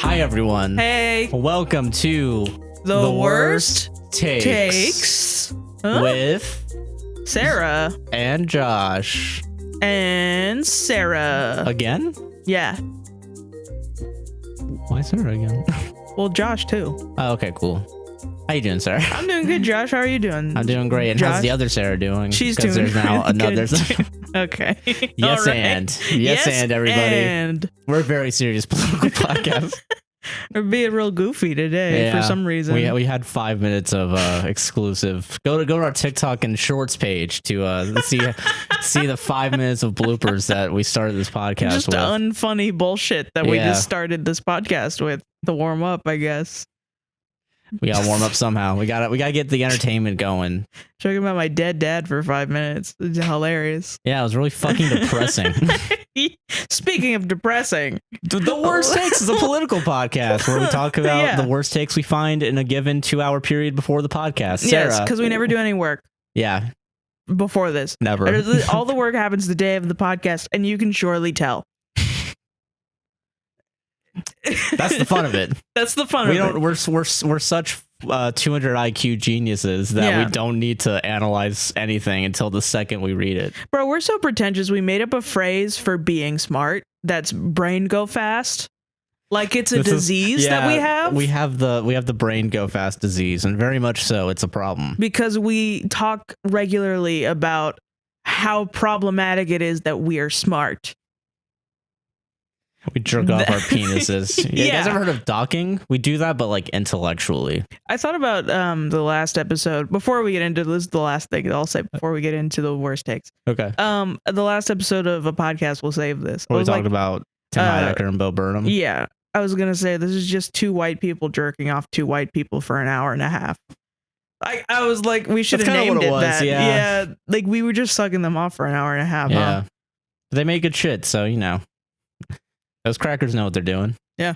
Hi, everyone. Hey. Welcome to The Worst Takes Huh? with Sarah. and Josh. And Sarah. Again? Yeah. Why Sarah again? Well, Josh, too. Oh, okay, cool. How you doing, Sarah? I'm doing good, Josh. How are you doing? I'm doing great. And Josh? how's the other Sarah doing? She's 'Cause doing there's now really another. good. Okay. Yes, All right. yes, and everybody. And We're a very serious political podcast. we're being real goofy today for some reason. We had 5 minutes of exclusive. Go to our TikTok and Shorts page to see the 5 minutes of bloopers that we started this podcast just with. unfunny bullshit that we just started this podcast with to warm up, I guess. We gotta warm up somehow. We gotta get the entertainment going. Talking about my dead dad for 5 minutes. It's hilarious. Yeah, it was really fucking depressing. Speaking of depressing, The Worst Takes is a political podcast where we talk about Yeah. the worst takes we find in a given 2-hour period before the podcast. Sarah, yes, because we never do any work yeah, before this. never. All the work happens the day of the podcast, and you can surely tell. That's the fun of it. That's the fun We of don't. We're such 200 IQ geniuses that we don't need to analyze anything until the second we read it. Bro, we're so pretentious. We made up a phrase for being smart. That's brain go fast. Like it's a disease that we have. We have the brain go fast disease, and very much so. It's a problem because we talk regularly about how problematic it is that we are smart. We jerk off our penises. Yeah. You guys ever heard of docking? We do that, but like intellectually. I thought about the last episode. Before we get into this, is the last thing I'll say before we get into the worst takes. Okay. The last episode of a podcast will save this. We talked about Tim Heidecker and Bo Burnham. Yeah, I was gonna say this is just two white people jerking off two white people for an hour and a half. I was like, we should have named it that. Yeah, like we were just sucking them off for an hour and a half. Yeah, huh? But they make good shit, so you know. Those crackers know what they're doing. Yeah.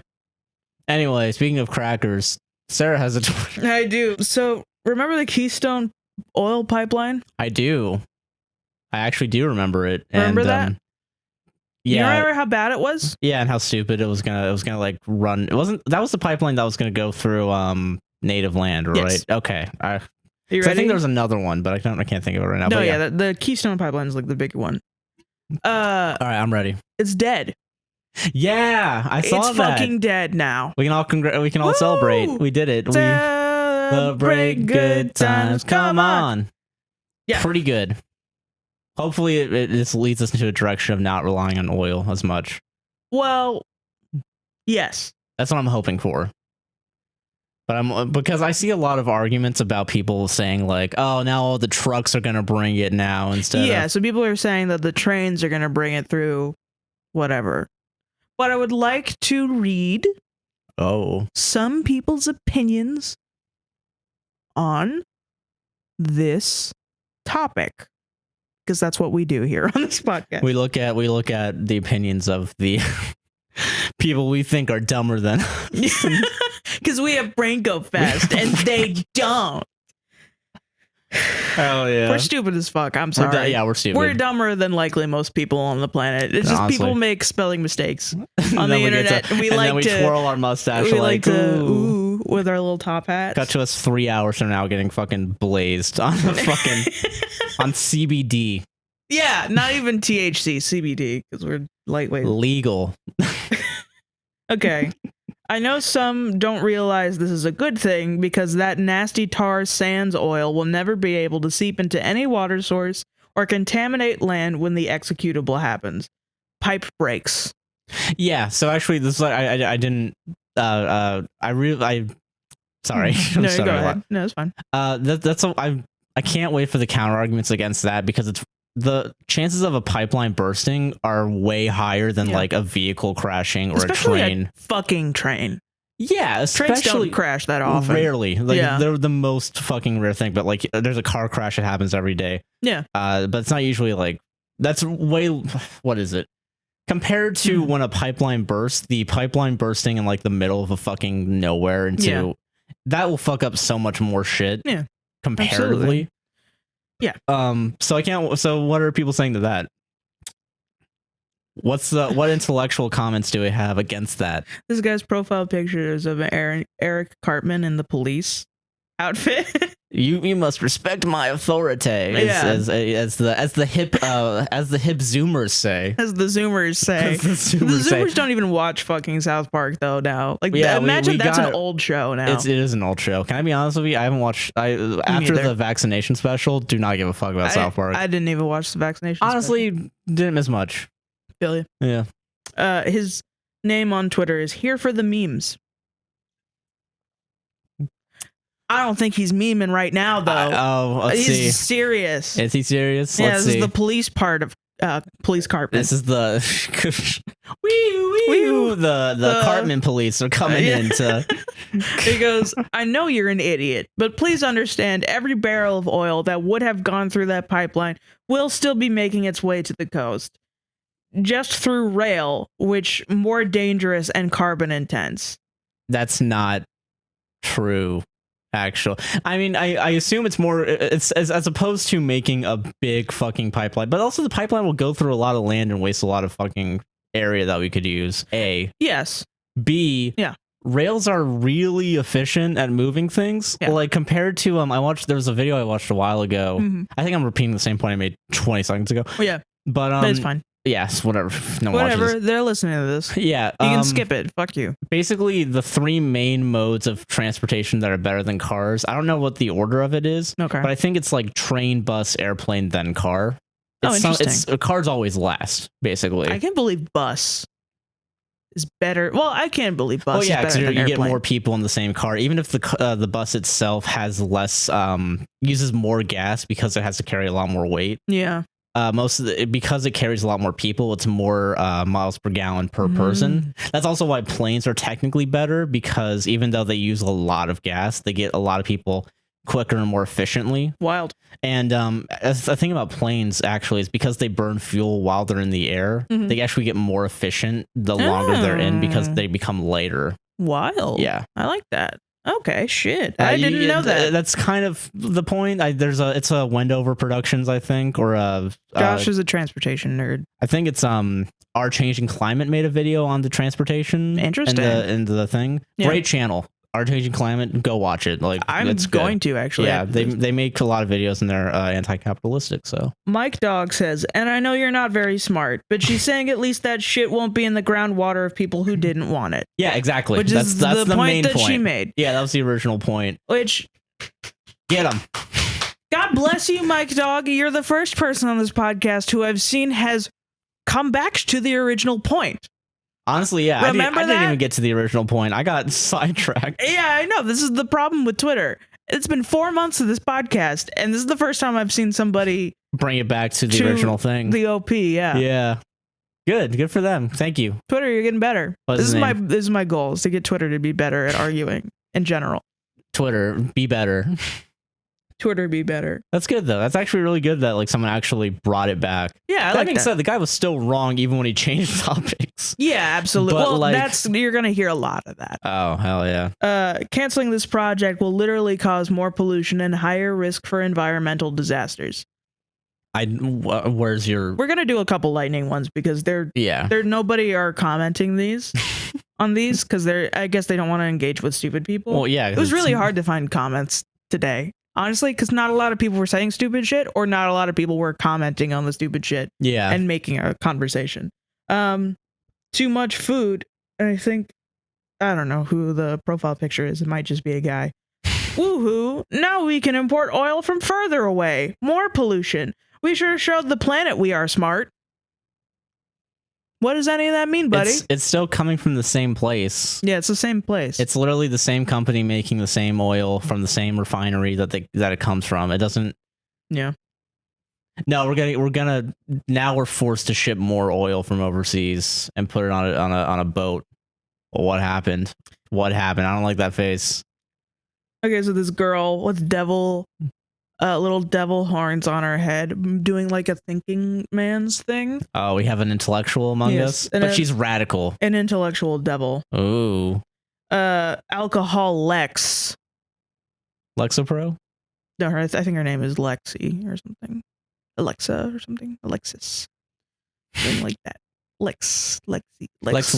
Anyway, speaking of crackers, Sarah has a Twitter. I do. So remember the Keystone oil pipeline? I do. I actually do remember it. Remember and, that? Yeah. You remember how bad it was? Yeah, and how stupid it was gonna like run. It wasn't. That was the pipeline that was gonna go through native land, right? Yes. Okay. Are you ready? I think there was another one, but I can't think of it right now. No, but yeah, the Keystone pipeline is like the big one. All right, I'm ready. It's dead. Yeah, I saw that. It's fucking dead now. We can all celebrate. We did it. We celebrate good times. Come on. Yeah. Pretty good. Hopefully it just leads us into a direction of not relying on oil as much. Well, yes. That's what I'm hoping for. But because I see a lot of arguments about people saying like, oh, now all the trucks are going to bring it now instead of... Yeah, so people are saying that the trains are going to bring it through whatever. But I would like to read some people's opinions on this topic, because that's what we do here on this podcast. We look at the opinions of the people we think are dumber than us. Because we have brain go fast and they don't. Hell yeah. We're stupid as fuck. I'm sorry. We're stupid. We're dumber than likely most people on the planet. It's just people make spelling mistakes on the internet. We twirl our mustache. We like to ooh with our little top hats. Got to us 3 hours from now getting fucking blazed on the fucking on CBD. Yeah, not even THC, CBD, because we're lightweight. Legal. Okay. I know some don't realize this is a good thing because that nasty tar sands oil will never be able to seep into any water source or contaminate land when the executable happens. Pipe breaks. Yeah, so actually this is like I didn't sorry. I'm No, sorry. go ahead. No, it's fine. I can't wait for the counter arguments against that because it's the chances of a pipeline bursting are way higher than like a vehicle crashing or especially a train. A fucking train. Yeah, especially trains don't crash that often. Rarely. Like they're the most fucking rare thing, but like there's a car crash that happens every day. Yeah. But it's not usually like that's way what is it? Compared to when a pipeline bursts, the pipeline bursting in like the middle of a fucking nowhere into that will fuck up so much more shit. Yeah. Comparatively. Absolutely. Yeah. So I can't. So what are people saying to that? What intellectual comments do we have against that? This guy's profile picture is of Eric Cartman in the police outfit. You must respect my authority, as the hip Zoomers say. As the Zoomers say. The Zoomers don't even watch fucking South Park though now. Like, imagine that's an old show now. It is an old show. Can I be honest with you? I haven't watched. After the vaccination special, do not give a fuck about South Park. I didn't even watch the vaccination. Honestly, didn't miss much. Feel you. Yeah. His name on Twitter is Here for the Memes. I don't think he's memeing right now, though. Let's see. He's serious. Is he serious? Yeah, this is the police part of police Cartman. This is the the Cartman police are coming in to. He goes, I know you're an idiot, but please understand every barrel of oil that would have gone through that pipeline will still be making its way to the coast. Just through rail, which more dangerous and carbon intense. That's not true. Actual. I mean, I assume it's more, it's as opposed to making a big fucking pipeline, but also the pipeline will go through a lot of land and waste a lot of fucking area that we could use. A. Yes. B. Yeah. Rails are really efficient at moving things. Yeah. Like compared to there was a video I watched a while ago. Mm-hmm. I think I'm repeating the same point I made 20 seconds ago. Oh, yeah. But it's fine. Yes, whatever. No whatever. They're listening to this. Yeah. You can skip it. Fuck you. Basically, the three main modes of transportation that are better than cars. I don't know what the order of it is. Okay. But I think it's like train, bus, airplane, then car. Interesting. Cars always last, basically. I can't believe bus is better. Well, I can't believe bus is better than airplane. You get more people in the same car. Even if the bus itself has less, uses more gas because it has to carry a lot more weight. Yeah. Because it carries a lot more people, it's more miles per gallon per person. That's also why planes are technically better, because even though they use a lot of gas, they get a lot of people quicker and more efficiently. Wild. And the thing about planes actually is because they burn fuel while they're in the air, they actually get more efficient the longer they're in because they become lighter. Wild. Yeah. I like that. Okay, shit. I didn't know that. That's kind of the point. It's a Wendover Productions, I think, or Josh is a transportation nerd. I think it's Our Changing Climate made a video on the transportation. Interesting. And the thing. Yeah. Great channel. Our Changing Climate. Go watch it. Like I'm going to actually. Yeah, they make a lot of videos and they're anti-capitalistic. So Mike Dog says, and I know you're not very smart, but she's saying at least that shit won't be in the groundwater of people who didn't want it. Yeah, exactly. Which is the point that she made. Yeah, that was the original point. Which get him. God bless you, Mike Dog. You're the first person on this podcast who I've seen has come back to the original point. Honestly, yeah. I didn't even get to the original point. I got sidetracked. Yeah, I know. This is the problem with Twitter. It's been 4 months of this podcast, and this is the first time I've seen somebody bring it back to the original thing. The OP, yeah. Yeah. Good for them. Thank you. Twitter, you're getting better. This is my goal, is to get Twitter to be better at arguing in general. Twitter, be better. Twitter be better. That's good though. That's actually really good that like someone actually brought it back. Yeah, that being said, the guy was still wrong even when he changed topics. Yeah, absolutely. But well, you're gonna hear a lot of that. Oh hell yeah. Canceling this project will literally cause more pollution and higher risk for environmental disasters. Where's your? We're gonna do a couple lightning ones because they're nobody are commenting these on these because I guess they don't want to engage with stupid people. Well, yeah, it was really hard to find comments today. Honestly, because not a lot of people were saying stupid shit, or not a lot of people were commenting on the stupid shit. Yeah. And making a conversation. Too much food. And I don't know who the profile picture is. It might just be a guy. Woohoo! Now we can import oil from further away. More pollution. We sure showed the planet we are smart. What does any of that mean, buddy? It's still coming from the same place. Yeah, it's the same place. It's literally the same company making the same oil from the same refinery that it comes from. It doesn't. Yeah. No, we're forced to ship more oil from overseas and put it on a boat. Well, what happened? I don't like that face. Okay, so this girl with little devil horns on her head, doing like a thinking man's thing. Oh, we have an intellectual among us, but she's radical. An intellectual devil. Ooh. Alcohol Lex. Lexapro? No, I think her name is Lexi or something. Alexa or something. Alexis. Something like that. Lex Luthor. Lex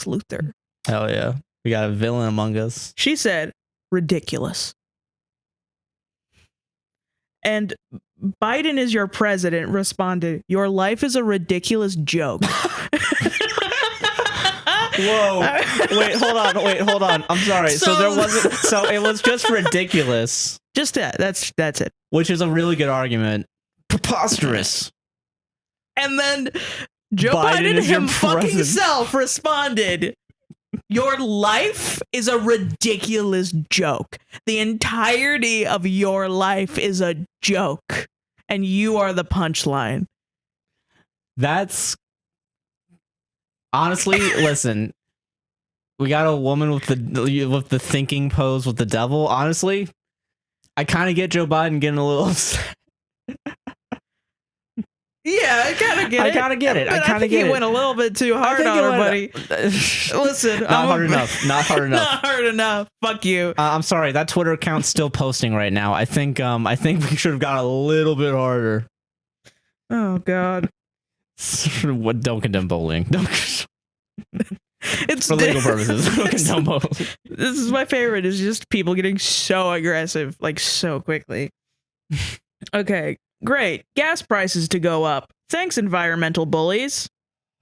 Luthor. Hell yeah, we got a villain among us. She said, "Ridiculous." And Biden is your president responded, "Your life is a ridiculous joke." Whoa. Wait, hold on. I'm sorry. So there wasn't, so it was just ridiculous. Just that. That's it. Which is a really good argument. Preposterous. And then Joe Biden him fucking self responded, "Your life is a ridiculous joke. The entirety of your life is a joke. And you are the punchline." That's honestly, listen. We got a woman with the thinking pose with the devil. Honestly, I kind of get Joe Biden getting a little upset. Yeah, I kind of get it. I think he went a little bit too hard on her, buddy. Listen, not hard enough. Fuck you. I'm sorry. That Twitter account's still posting right now. I think we should have got a little bit harder. Oh God. What? Don't condemn bullying. It's for legal purposes. Don't condemn bullying. This is my favorite. Is just people getting so aggressive, like so quickly. Okay. Great. Gas prices to go up. Thanks, environmental bullies.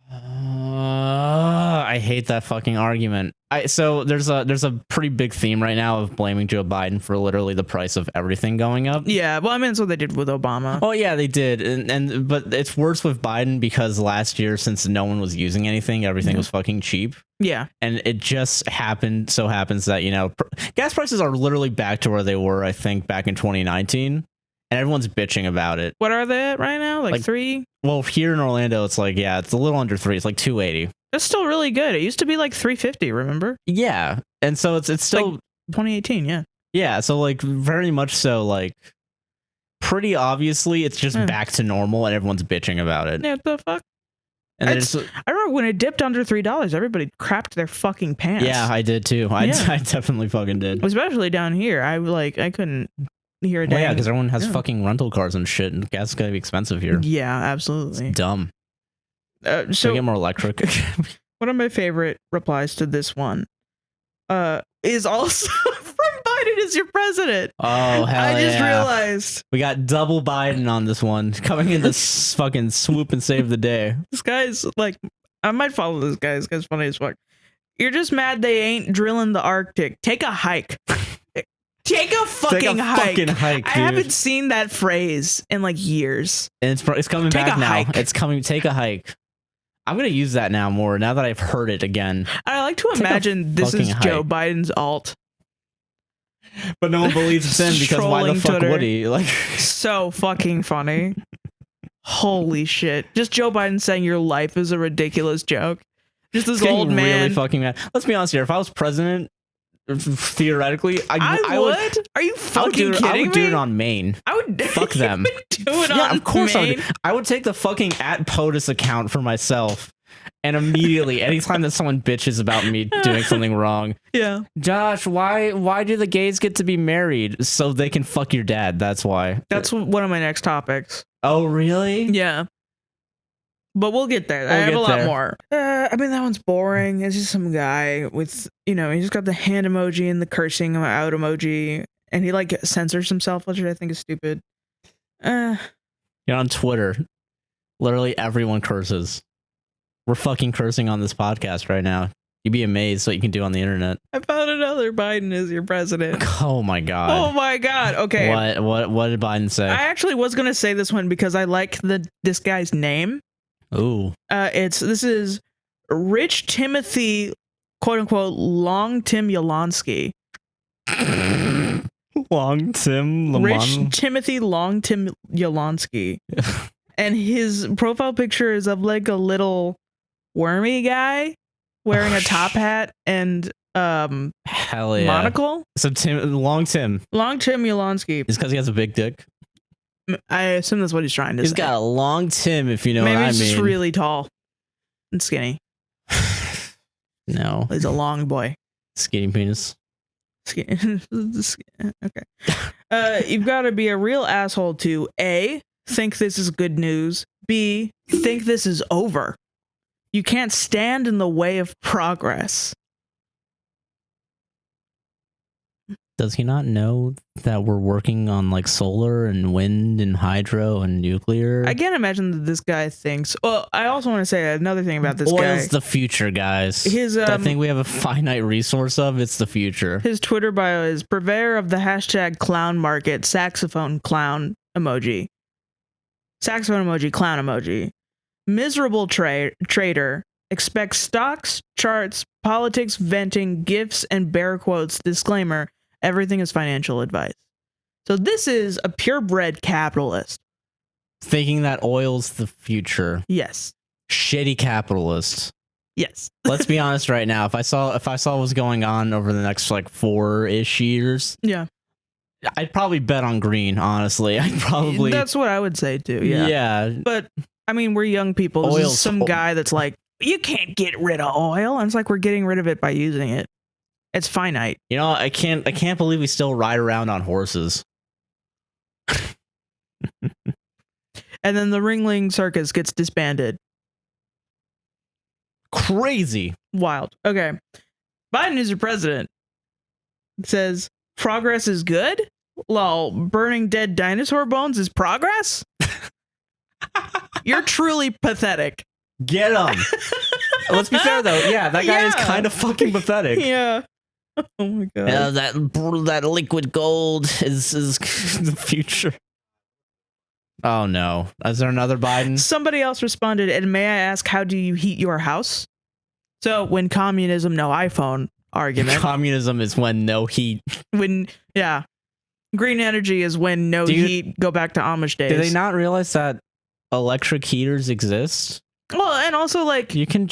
I hate that fucking argument. So there's a pretty big theme right now of blaming Joe Biden for literally the price of everything going up. Yeah, well, I mean, that's what they did with Obama. Oh yeah, they did, but it's worse with Biden because last year, since no one was using anything, everything was fucking cheap. Yeah, and it just happens that gas prices are literally back to where they were, I think, back in 2019. And everyone's bitching about it. What are they at right now? Like 3? Well, here in Orlando, it's like, yeah, it's a little under 3. It's like $2.80. That's still really good. It used to be like $3.50, remember? Yeah. And so it's still like 2018, yeah. Yeah, so like very much so, like pretty obviously it's just back to normal and everyone's bitching about it. Yeah, what the fuck? And I remember when it dipped under $3, everybody crapped their fucking pants. Yeah, I did too. I definitely fucking did. Especially down here. I couldn't hear a damn. Well, yeah, because everyone has fucking rental cars and shit, and gas is gonna be expensive here. Yeah, absolutely. It's dumb. So we get more electric. One of my favorite replies to this one is also from Biden is your president. Oh, hell I just realized. We got double Biden on this one. Coming in to fucking swoop and save the day. This guy's like, I might follow this guy. This guy's funny as fuck. "You're just mad they ain't drilling the Arctic. Take a hike." Take a fucking hike. Dude. I haven't seen that phrase in like years. And it's coming back now. Hike. It's coming. Take a hike. I'm going to use that now more now that I've heard it again. I like to imagine this is Joe Biden's alt. But no one believes it's in because why the fuck would he? Like, so fucking funny. Holy shit. Just Joe Biden saying your life is a ridiculous joke. Just this old man. Really fucking mad. Let's be honest here. If I was president, theoretically, I would. Are you fucking kidding me? I would do it on Maine. I would fuck them. Do it on of course Maine. I would take the fucking @POTUS account for myself, and immediately, anytime that someone bitches about me doing something wrong, Josh, why do the gays get to be married? So they can fuck your dad. That's why. That's one of my next topics. Oh, really? Yeah. But we'll get there. I have a lot more. I mean, that one's boring. It's just some guy with, he just got the hand emoji and the cursing out emoji. And he like censors himself, which I think is stupid. You're on Twitter. Literally everyone curses. We're fucking cursing on this podcast right now. You'd be amazed what you can do on the internet. I found another Biden is your president. Oh my god. Oh my god. Okay. What did Biden say? I actually was gonna say this one because I like this guy's name. Ooh. This is Rich Timothy, quote unquote, Long Tim Yolonsky. Long Tim Lamon. Rich Timothy Long Tim Yolonsky. And his profile picture is of like a little wormy guy wearing a top hat and hell yeah. monocle. So Long Tim Yolonsky is because he has a big dick. I assume that's what he's trying to say. He's got a long Tim, if you know what I mean. Maybe he's just really tall and skinny. No. He's a long boy. Skinny penis. Okay. You've got to be a real asshole to A, think this is good news, B, think this is over. You can't stand in the way of progress. Does he not know that we're working on like solar and wind and hydro and nuclear? I can't imagine that this guy thinks. Well, I also want to say another thing about this guy. Oil's the future, guys. His I think we have a finite resource of. It's the future. His Twitter bio is purveyor of the hashtag clown market, saxophone clown emoji. Saxophone emoji, clown emoji. Miserable trader. Expects stocks, charts, politics, venting, gifts, and bear quotes. Disclaimer. Everything is financial advice. So this is a purebred capitalist. Thinking that oil's the future. Yes. Shitty capitalist. Yes. Let's be honest right now. If I saw what's going on over the next like 4-ish years, yeah, I'd probably bet on green, honestly. That's what I would say too. Yeah. Yeah. But I mean, we're young people. This is some guy that's like, you can't get rid of oil. And it's like, we're getting rid of it by using it. It's finite. You know, I can't believe we still ride around on horses. And then the Ringling Circus gets disbanded. Crazy. Wild. Okay. Biden is your president. It says, progress is good? Lol, burning dead dinosaur bones is progress? You're truly pathetic. Get him. Let's be fair, though. Yeah, that guy is kind of fucking pathetic. Yeah. Oh my god. That liquid gold is the future. Oh no. Is there another Biden? Somebody else responded, and may I ask, how do you heat your house? So when communism, no iPhone argument. Communism is when no heat. Yeah. Green energy is when no heat, go back to Amish days. Do they not realize that electric heaters exist? Well, and also like you can.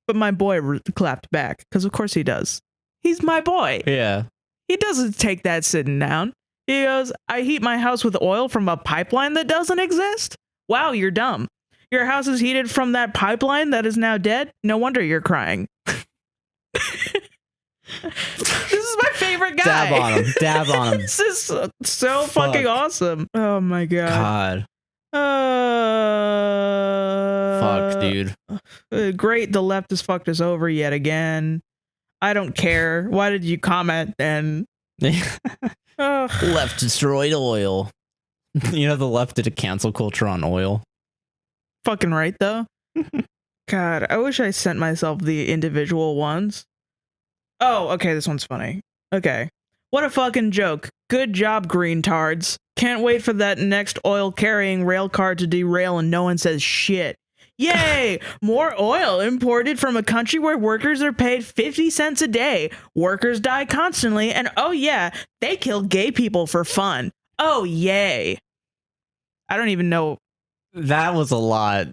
But my boy clapped back because of course he does. He's my boy. Yeah. He doesn't take that sitting down. He goes, I heat my house with oil from a pipeline that doesn't exist? Wow, you're dumb. Your house is heated from that pipeline that is now dead? No wonder you're crying. This is my favorite guy. Dab on him. This is so fucking awesome. Oh my god. Fuck, dude. Great, the left has fucked us over yet again. I don't care. Why did you comment then? Left destroyed oil. You know, the left did a cancel culture on oil. Fucking right, though. God, I wish I sent myself the individual ones. Oh, okay, this one's funny. Okay. What a fucking joke. Good job, green tards. Can't wait for that next oil-carrying rail car to derail and no one says shit. Yay! More oil imported from a country where workers are paid 50 cents a day. Workers die constantly, and oh yeah, they kill gay people for fun. Oh yay. I don't even know. That was a lot.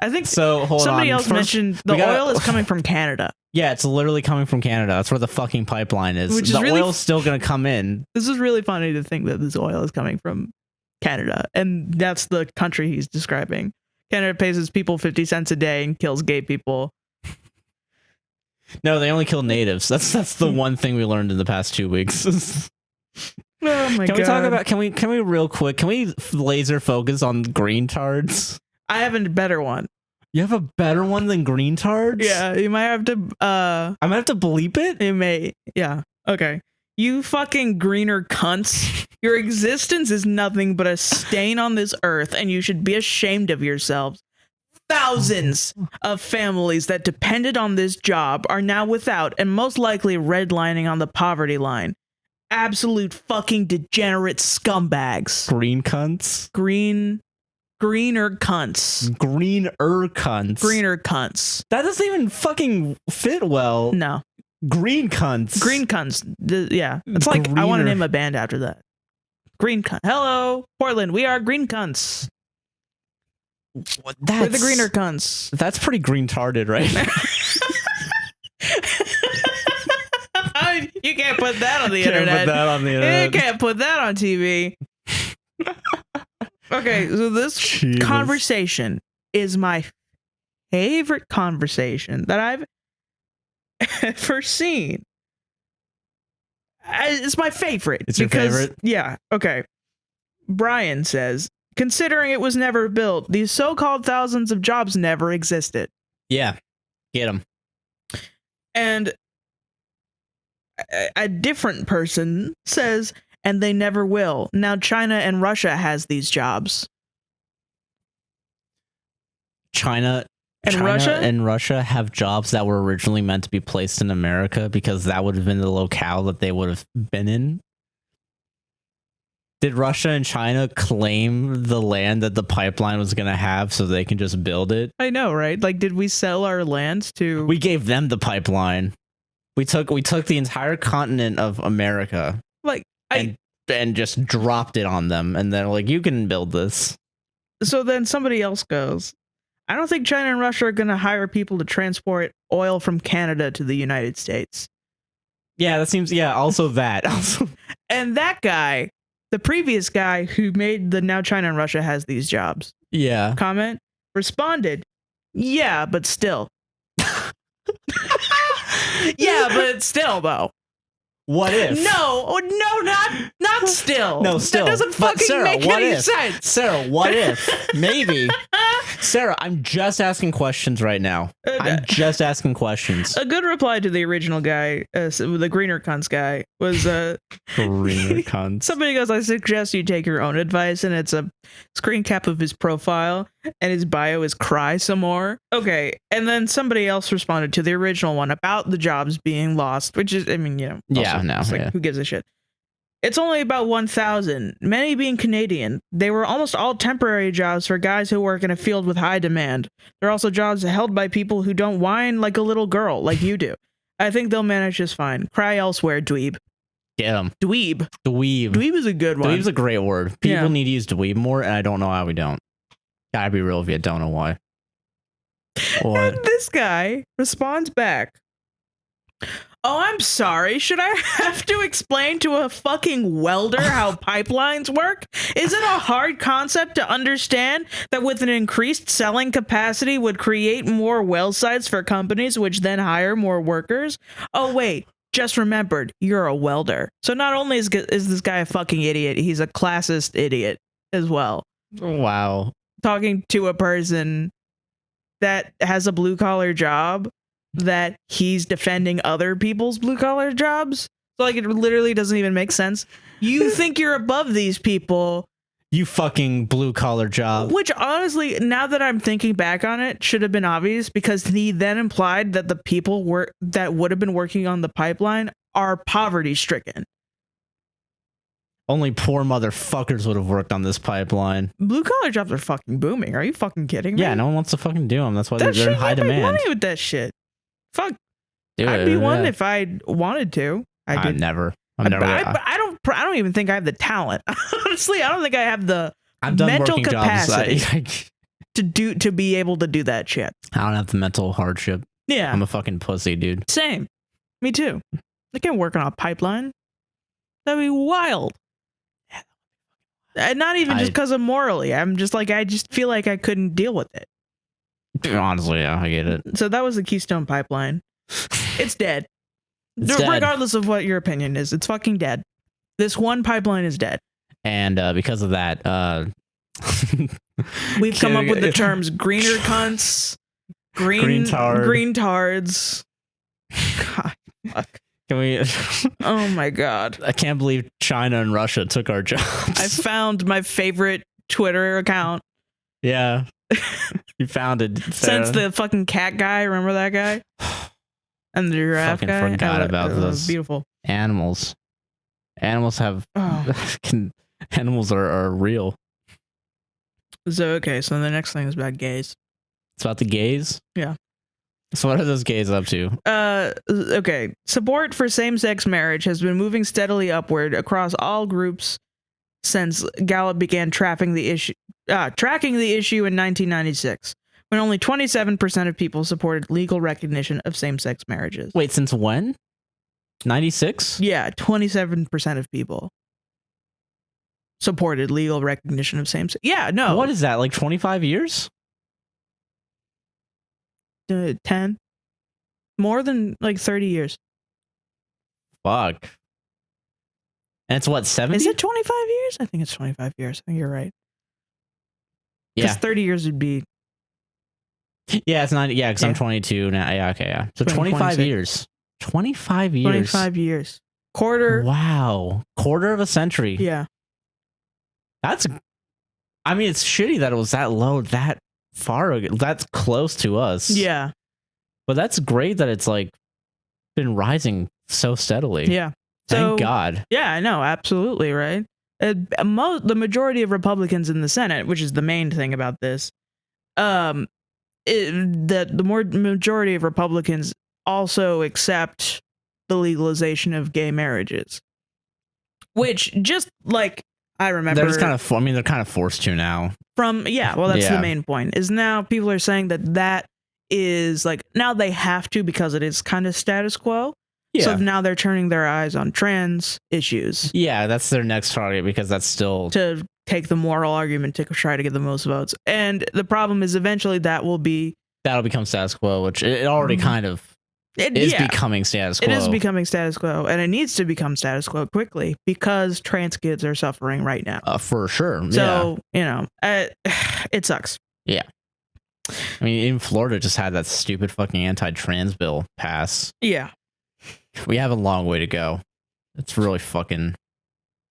I think so. Hold somebody on. else mentioned the oil is coming from Canada. Yeah, it's literally coming from Canada. That's where the fucking pipeline is. Which is the really oil's still going to come in. This is really funny to think that this oil is coming from Canada, and that's the country he's describing. Canada pays its people 50 cents a day and kills gay people. No, they only kill natives. That's the one thing we learned in the past 2 weeks. Oh my god. Can we talk about can we real quick, can we laser focus on green tards? I have a better one. You have a better one than green tards? Yeah, you might have to I might have to bleep it? You may. Yeah. Okay. You fucking greener cunts. Your existence is nothing but a stain on this earth, and you should be ashamed of yourselves. Thousands of families that depended on this job are now without and most likely redlining on the poverty line. Absolute fucking degenerate scumbags. Green cunts? Greener cunts. Greener cunts. Greener cunts. That doesn't even fucking fit well. No. Green cunts. Green cunts. Yeah. It's like, I want to name a band after that. Green cunt. Hello, Portland. We are green cunts. We're the greener cunts. That's pretty green tarded, right? You can't put that on the internet. You can't put that on TV. Okay, so this conversation is my favorite conversation that I've ever seen. It's my favorite. It's your favorite? Yeah. Okay. Brian says, considering it was never built, these so-called thousands of jobs never existed. Yeah, get them. And a different person says, and they never will. Now China and Russia has these jobs. China and Russia have jobs that were originally meant to be placed in America because that would have been the locale that they would have been in. Did Russia and China claim the land that the pipeline was going to have so they can just build it? I know, right? Like, did we sell our lands to... We gave them the pipeline. We took the entire continent of America, like, and just dropped it on them, and they're like, you can build this. So then somebody else goes, I don't think China and Russia are going to hire people to transport oil from Canada to the United States. Yeah, that seems... Yeah, also that. And that guy... The previous guy who made the now China and Russia has these jobs. Yeah. Comment responded, yeah, but still. Yeah, but still, though. What if? No, not still. No, still. That doesn't fucking Sarah, make any sense. Sarah, what if? Maybe. Sarah, I'm just asking questions right now. I'm just asking questions. A good reply to the original guy, the greener cunts guy, was greener cunts. Somebody goes, I suggest you take your own advice, and it's a screen cap of his profile, and his bio is cry some more. Okay, and then somebody else responded to the original one about the jobs being lost, which is, I mean, you know, yeah, no, like, who gives a shit? It's only about 1,000, many being Canadian. They were almost all temporary jobs for guys who work in a field with high demand. They're also jobs held by people who don't whine like a little girl, like you do. I think they'll manage just fine. Cry elsewhere, dweeb. Get him. Dweeb. Dweeb. Dweeb is a good one. Dweeb's a great word. People need to use dweeb more, and I don't know how we don't. Gotta be real if you don't know why. What? And this guy responds back. Oh, I'm sorry. Should I have to explain to a fucking welder how pipelines work? Is it a hard concept to understand that with an increased selling capacity would create more well sites for companies which then hire more workers? Oh, wait. Just remembered, you're a welder. So not only is this guy a fucking idiot, he's a classist idiot as well. Wow. Talking to a person that has a blue-collar job that he's defending other people's blue-collar jobs. So, like, it literally doesn't even make sense. You think you're above these people. You fucking blue-collar job. Which, honestly, now that I'm thinking back on it, should have been obvious because he then implied that the people that would have been working on the pipeline are poverty-stricken. Only poor motherfuckers would have worked on this pipeline. Blue-collar jobs are fucking booming. Are you fucking kidding me? Yeah, no one wants to fucking do them. That's why they're in high demand. Money with that shit. Fuck. Dude, I'd be one if I wanted to. I never. I don't even think I have the talent. Honestly, I don't think I have the mental capacity to be able to do that shit. I don't have the mental hardship. Yeah. I'm a fucking pussy, dude. Same. Me too. I can't work on a pipeline. That'd be wild. And not even just because of morally. I'm just like, I just feel like I couldn't deal with it. Honestly, yeah, I get it. So that was the Keystone Pipeline. It's dead. Regardless of what your opinion is, it's fucking dead. This one pipeline is dead. And because of that, we've come up with the terms greener cunts, green tards. God, fuck. Can we? Oh my god! I can't believe China and Russia took our jobs. I found my favorite Twitter account. Yeah, you found it. Sarah. Since the fucking cat guy, remember that guy? And the giraffe guy. I forgot about those. Beautiful animals. Animals have. Animals are real. So okay, so the next thing is about gays. It's about the gays. Yeah. So what are those gays up to? Okay. Support for same-sex marriage has been moving steadily upward across all groups since Gallup began tracking the issue in 1996, when only 27% of people supported legal recognition of same-sex marriages. Wait, since when? 96? Yeah, 27% of people supported legal recognition of same-sex. Yeah, no. What is that, like 25 years? 10. More than like 30 years. Fuck. And it's what, 70? Is it 25 years? I think it's 25 years. I think you're right. Yeah. Because 30 years would be Yeah, it's not. Yeah, because I'm 22 now. Yeah, okay, yeah. So 25 years. 25 years. 25 years. Quarter. Wow. Quarter of a century. Yeah. That's. I mean, it's shitty that it was that low, that far. That's close to us. Yeah. But that's great that it's like been rising so steadily. Yeah. Thank God. Yeah, I know. Absolutely. Right. The majority of Republicans in the Senate, which is the main thing about this, the majority of Republicans also accept the legalization of gay marriages, which just like I remember, they're kind of. They're kind of forced to now. That's the main point. Is now people are saying that is like now they have to because it is kind of status quo. Yeah. So now they're turning their eyes on trans issues. Yeah, that's their next target because that's still to take the moral argument to try to get the most votes. And the problem is eventually that'll become status quo, which it already kind of is becoming status quo. It is becoming status quo, and it needs to become status quo quickly because trans kids are suffering right now. For sure. So, it sucks. Yeah. I mean, in Florida just had that stupid fucking anti-trans bill pass. Yeah. We have a long way to go. It's really fucking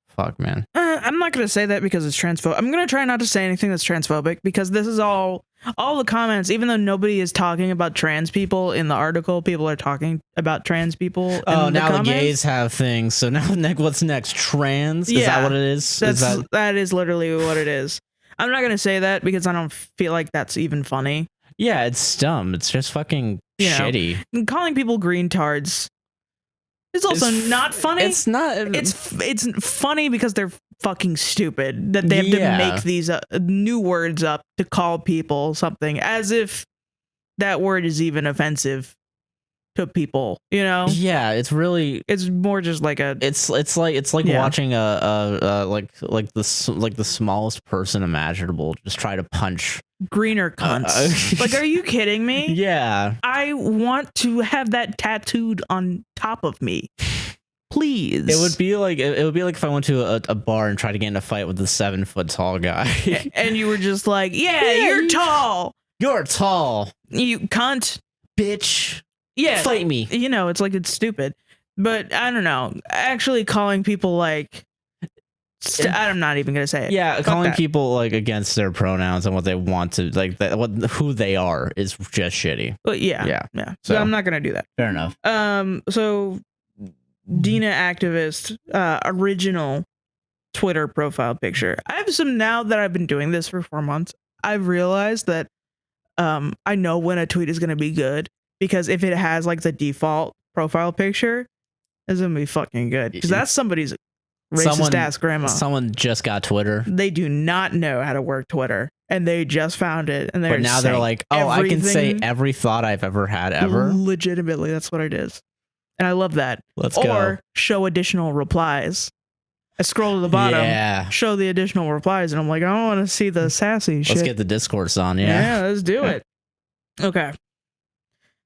fuck, man. I'm not going to say that because it's transphobic. I'm going to try not to say anything that's transphobic because this is all the comments, even though nobody is talking about trans people in the article, people are talking about trans people. Oh, now the gays have things. So now what's next? Trans? Is that what it is? That is literally what it is. I'm not going to say that because I don't feel like that's even funny. Yeah, it's dumb. It's just fucking shitty. Calling people greentards is also not funny. It's not. It's funny because they're fucking stupid that they have to make these new words up to call people something as if that word is even offensive to people. Yeah, it's more just like it's like watching the smallest person imaginable just try to punch greener cunts. Like, are you kidding me? Yeah, I want to have that tattooed on top of me. Please. It would be like if I went to a bar and tried to get in a fight with the 7 foot tall guy, and you were just like, you're tall. You're tall. You cunt, bitch. Yeah, fight me. It's like it's stupid, but I don't know. Actually, calling people like. I'm not even gonna say it. Yeah, calling people like against their pronouns and what they want to who they are is just shitty. But yeah. So I'm not gonna do that. Fair enough. So Dina activist original Twitter profile picture. I have some now that I've been doing this for 4 months. I've realized that I know when a tweet is gonna be good because if it has like the default profile picture, it's gonna be fucking good because that's somebody's racist ass grandma. Someone just got Twitter. They do not know how to work Twitter, and they just found it. And but now they're like, I can say every thought I've ever had ever. Legitimately, that's what it is, and I love that. Let's go. Or show additional replies. I scroll to the bottom, show the additional replies, and I'm like, I want to see the sassy shit. Let's get the discourse on. Yeah, let's do it. Okay.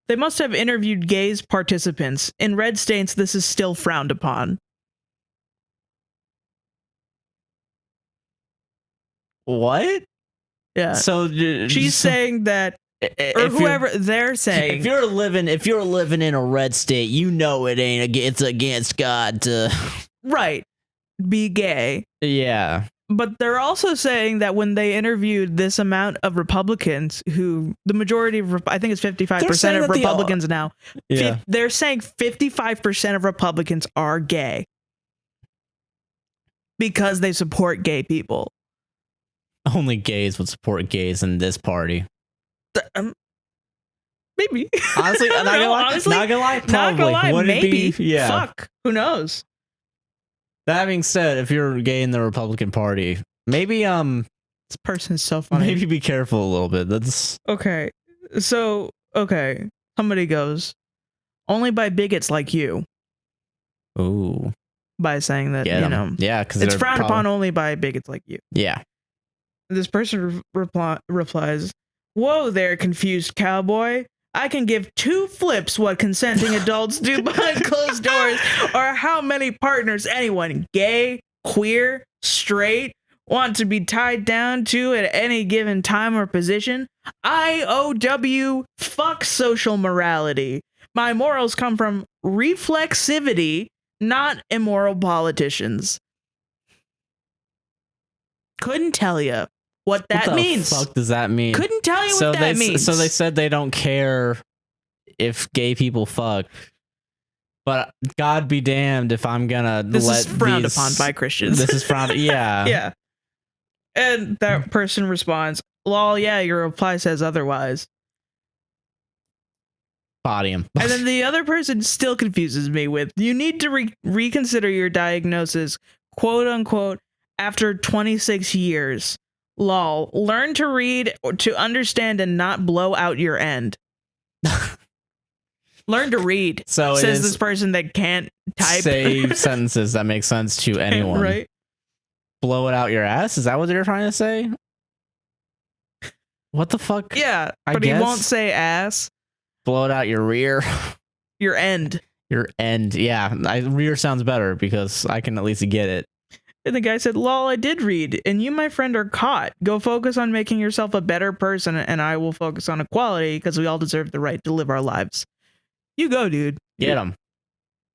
They must have interviewed gays participants. In red states, this is still frowned upon. What? Yeah. So she's saying that, or whoever they're saying, if you're living in a red state, it's against God to be gay. Yeah. But they're also saying that when they interviewed this amount of Republicans, who the majority of, I think it's 55% of Republicans now, they're saying 55% of Republicans are gay because they support gay people. Only gays would support gays in this party. Maybe. Honestly, not gonna lie. Probably. Maybe. Yeah. Fuck. Who knows? That being said, if you're gay in the Republican Party, maybe this person's so funny. Maybe be careful a little bit. That's okay. So somebody goes, only by bigots like you. Ooh. By saying that, because it's frowned upon only by bigots like you. Yeah. This person replies, "Whoa there, confused cowboy. I can give 2 flips what consenting adults do behind closed doors or how many partners anyone, gay, queer, straight, want to be tied down to at any given time or position. IOW, fuck social morality. My morals come from reflexivity, not immoral politicians. Couldn't tell you what that means. What the fuck does that mean? Couldn't tell you what that means. So they said they don't care if gay people fuck. But God be damned if I'm gonna this is frowned upon by Christians. This is frowned. Yeah. Yeah. And that person responds, lol, yeah, your reply says otherwise. Body him. And then the other person still confuses me with, you need to reconsider your diagnosis, quote unquote, after 26 years. Lol. Learn to read to understand and not blow out your end. Learn to read. So says this person that can't type. Say sentences that make sense to anyone. Right. Blow it out your ass? Is that what you're trying to say? What the fuck? Yeah, but he won't say ass. Blow it out your rear. Your end. Your end. Yeah, rear sounds better because I can at least get it. And the guy said, lol, I did read, and you, my friend, are caught. Go focus on making yourself a better person, and I will focus on equality because we all deserve the right to live our lives. You go, dude. Get him.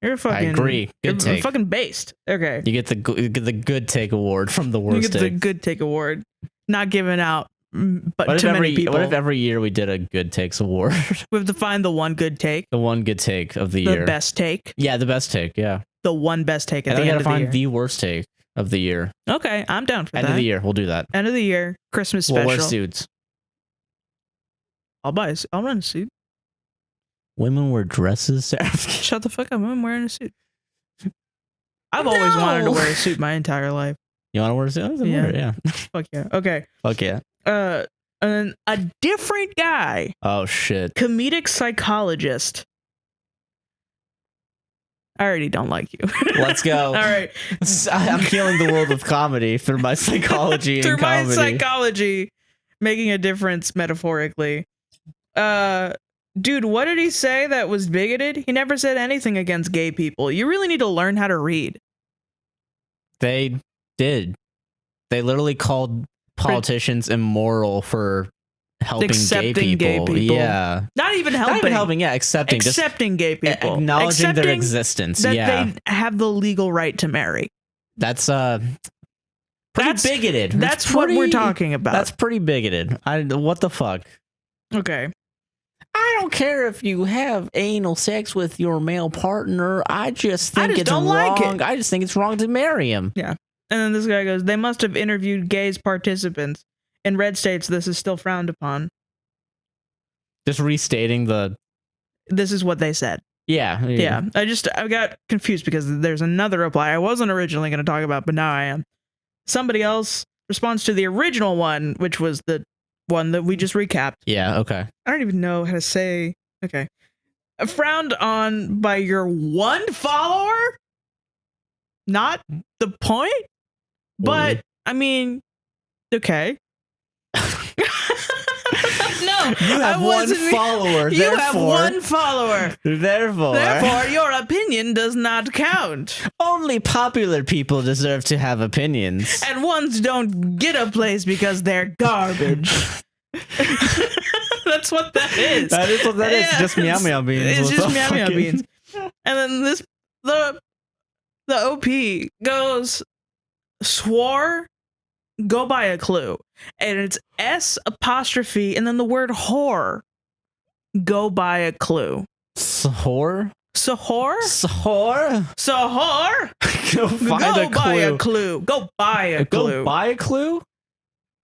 You're fucking. I agree. Good take. Fucking based. Okay. You get the good take award from the worst. You get the good take award. Not given out, but to many people. What if every year we did a good takes award? We have to find the one good take. The one good take of the year. The best take. Yeah, the best take. Yeah. The one best take at the end of the year. Find the worst take of the year. Okay, I'm down for that. End of the year, we'll do that. End of the year, Christmas special. We'll wear suits. I'll run a suit. Women wear dresses. Shut the fuck up! I'm wearing a suit. I've always wanted to wear a suit my entire life. You want to wear a suit? Yeah. Fuck yeah. Okay. Fuck yeah. And a different guy. Oh shit. Comedic psychologist. I already don't like you. Let's go. All right. I'm healing the world of comedy through my psychology and comedy. Through my psychology, making a difference metaphorically. Dude, what did he say that was bigoted? He never said anything against gay people. You really need to learn how to read. They did. They literally called politicians immoral for helping gay people. Yeah. Not even helping. Yeah. Accepting gay people. Acknowledging their existence. That they have the legal right to marry. That's pretty bigoted. That's what we're talking about. That's pretty bigoted. What the fuck? Okay. I don't care if you have anal sex with your male partner. I just think it's wrong. I just think it's wrong to marry him. Yeah. And then this guy goes, they must have interviewed gays participants. In red states, this is still frowned upon. Just restating this is what they said. Yeah. I got confused because there's another reply I wasn't originally going to talk about, but now I am. Somebody else responds to the original one, which was the one that we just recapped. Yeah, okay. I don't even know how to say. Okay. Frowned on by your one follower? Not the point? But, I mean, okay. No, you have one follower. You have one follower. Therefore, your opinion does not count. Only popular people deserve to have opinions. And ones don't get a place because they're garbage. That's what that is. That is what that is. Just meow meow beans. It's just meow meow beans. And then the OP goes, swore, go by a clue. And it's S' and then the word whore. Go by a clue. Sahor? Sahor? Sahor? Sahor? Go buy a clue. Go buy a clue. Go buy a clue?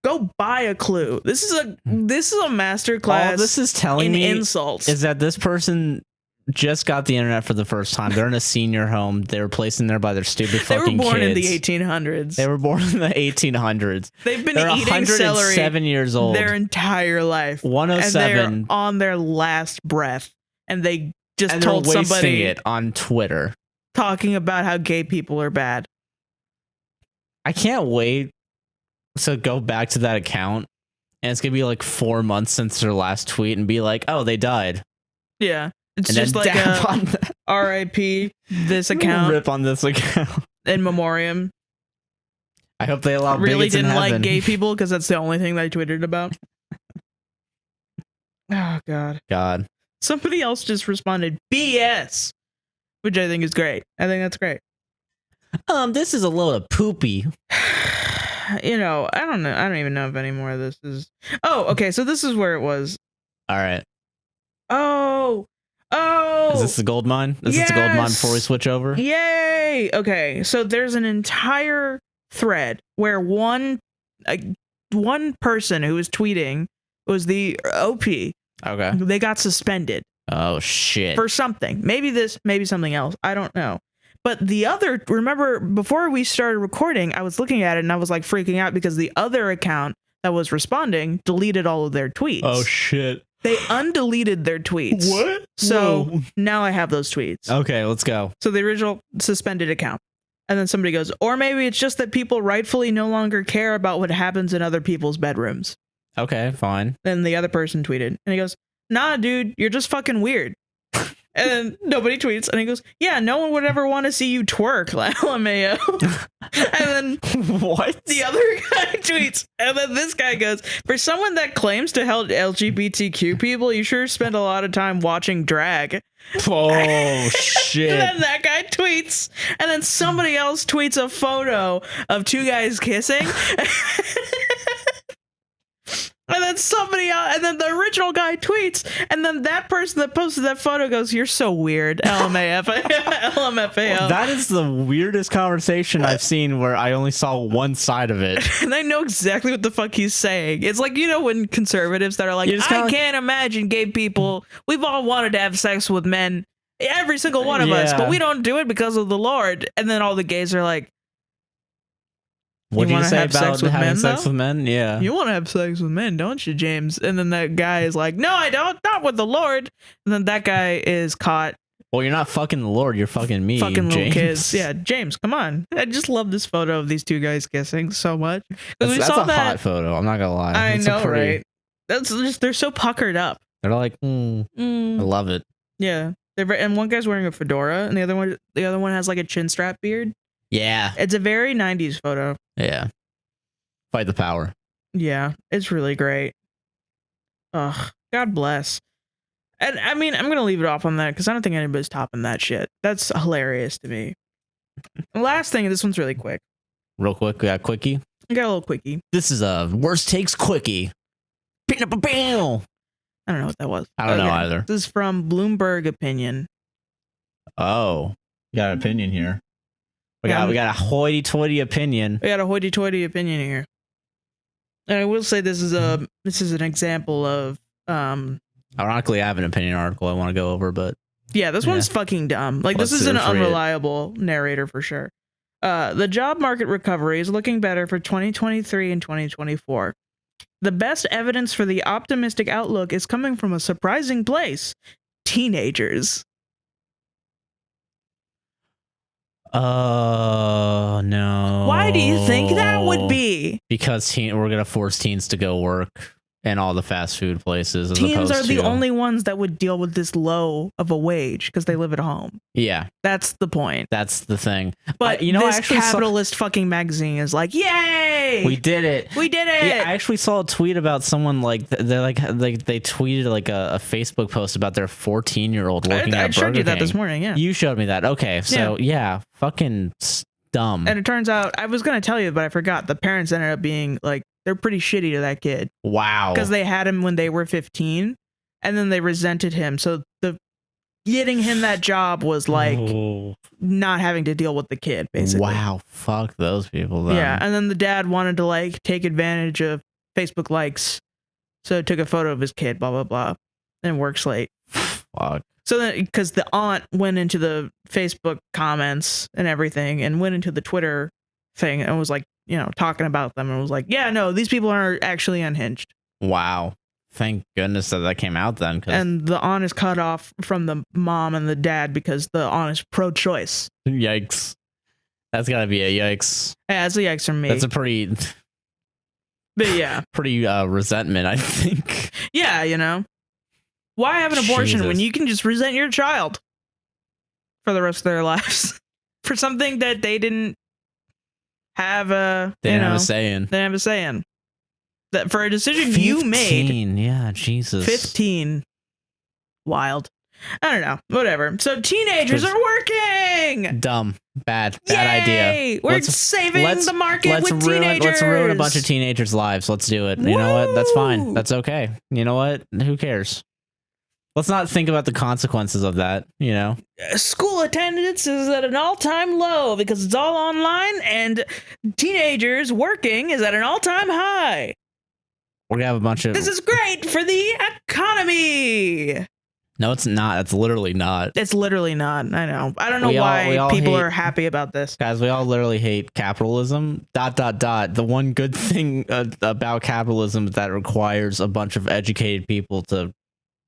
Go buy a clue. This is a master class. All this is telling me insults is that this person just got the internet for the first time. They're in a senior home. They were placed in there by their stupid fucking kids. They were born in the 1800s. They were born in the 1800s. They've been They're eating 107 celery years old. Their entire life. 107. And they're on their last breath. And they just and told they're somebody wasting it on Twitter. Talking about how gay people are bad. I can't wait to go back to that account. And it's going to be like 4 months since their last tweet and be like, oh, they died. Yeah. It's and just like a RIP this account. Rip on this account. In memoriam. I hope they allow really bigots in didn't heaven. like gay people because that's the only thing they tweeted about. Oh, God. Somebody else just responded, BS, which I think is great. I think that's great. This is a load of poopy. I don't know. I don't even know if any more of this is. Oh, okay. So this is where it was. All right. Oh. Is this the gold mine? Is this the gold mine before we switch over? Yay. Okay. So there's an entire thread where one person who was tweeting was the OP. Okay. They got suspended. Oh, shit. For something. Maybe this, maybe something else. I don't know. But the other, remember, before we started recording, I was looking at it and I was like freaking out because the other account that was responding deleted all of their tweets. Oh, shit. They undeleted their tweets. What? So now I have those tweets. Okay, let's go. So the original suspended account. And then somebody goes, or maybe it's just that people rightfully no longer care about what happens in other people's bedrooms. Okay, fine. Then the other person tweeted and he goes, nah, dude, you're just fucking weird. And then nobody tweets. And he goes, yeah, no one would ever want to see you twerk, LMAO. And then what? The other guy tweets. And then this guy goes, for someone that claims to help LGBTQ people, you sure spend a lot of time watching drag. Oh, shit. And then that guy tweets. And then somebody else tweets a photo of two guys kissing. And then somebody else, and then the original guy tweets, and then that person that posted that photo goes, you're so weird, LMFAO. That is the weirdest conversation I've seen where I only saw one side of it. And I know exactly what the fuck he's saying. It's like, when conservatives that are like, I can't imagine gay people, we've all wanted to have sex with men, every single one of us, but we don't do it because of the Lord. And then all the gays are like, what do you say about having sex with men? Yeah. You want to have sex with men, don't you, James? And then that guy is like, no, I don't. Not with the Lord. And then that guy is caught. Well, you're not fucking the Lord. You're fucking me, fucking James. Little kids. Yeah, James, come on. I just love this photo of these two guys kissing so much. That's a hot photo. I'm not going to lie. I know, right? That's just, they're so puckered up. They're like, I love it. Yeah. And one guy's wearing a fedora, and the other one has like a chin strap beard. Yeah. It's a very 90s photo. Yeah. Fight the power. Yeah, it's really great. Ugh, God bless. And I mean, I'm going to leave it off on that because I don't think anybody's topping that shit. That's hilarious to me. Last thing, this one's really quick. Real quick, we got a quickie. I got a little quickie. This is a worst takes quickie. I don't know what that was. I don't know either. This is from Bloomberg Opinion. Oh, you got an opinion here. We got a hoity-toity opinion. We got a hoity-toity opinion here. And I will say this is an example of ironically, I have an opinion article I want to go over, but yeah, this one's fucking dumb. Like, this is an unreliable narrator for sure. The job market recovery is looking better for 2023 and 2024. The best evidence for the optimistic outlook is coming from a surprising place: teenagers. Oh, no. Why do you think that would be? Because we're going to force teens to go work in all the fast food places. Teens are the only ones that would deal with this low of a wage because they live at home. Yeah. That's the point. That's the thing. But this capitalist fucking magazine is like, yay! We did it. We did it. Yeah, I actually saw a tweet about someone they tweeted like a Facebook post about their 14-year-old working at Burger King. I showed you that this morning, yeah. You showed me that. Okay, so yeah fucking dumb. And it turns out, I was going to tell you, but I forgot. The parents ended up being like, they're pretty shitty to that kid. Wow. Because they had him when they were 15, and then they resented him. So getting him that job was like not having to deal with the kid, basically. Wow. Fuck those people, then. Yeah. And then the dad wanted to like take advantage of Facebook likes. So took a photo of his kid, blah, blah, blah. And works late. Fuck. So then, because the aunt went into the Facebook comments and everything and went into the Twitter thing and was like, talking about them and was like, yeah, no, these people are actually unhinged. Wow. Thank goodness that came out then. And the aunt is cut off from the mom and the dad because the aunt is pro-choice. Yikes. That's gotta be a yikes. Yeah, it's a yikes from me. That's a pretty... But yeah. Pretty resentment, I think. Yeah, Why have an abortion when you can just resent your child for the rest of their lives? For something that they didn't have a... They didn't have a say in. They didn't have a say in. That for a decision you made. 15, yeah, Jesus. 15. Wild. I don't know. Whatever. So teenagers are working. Dumb. Bad idea. We're saving the market with teenagers. Let's ruin a bunch of teenagers' lives. Let's do it. You know what? That's fine. That's okay. You know what? Who cares? Let's not think about the consequences of that, you know? School attendance is at an all-time low because it's all online, and teenagers working is at an all-time high. We're going to have a bunch of... This is great for the economy. No, it's not. It's literally not. It's literally not. I know. I don't know why people are happy about this. Guys, we all literally hate capitalism. ... The one good thing about capitalism is that it requires a bunch of educated people to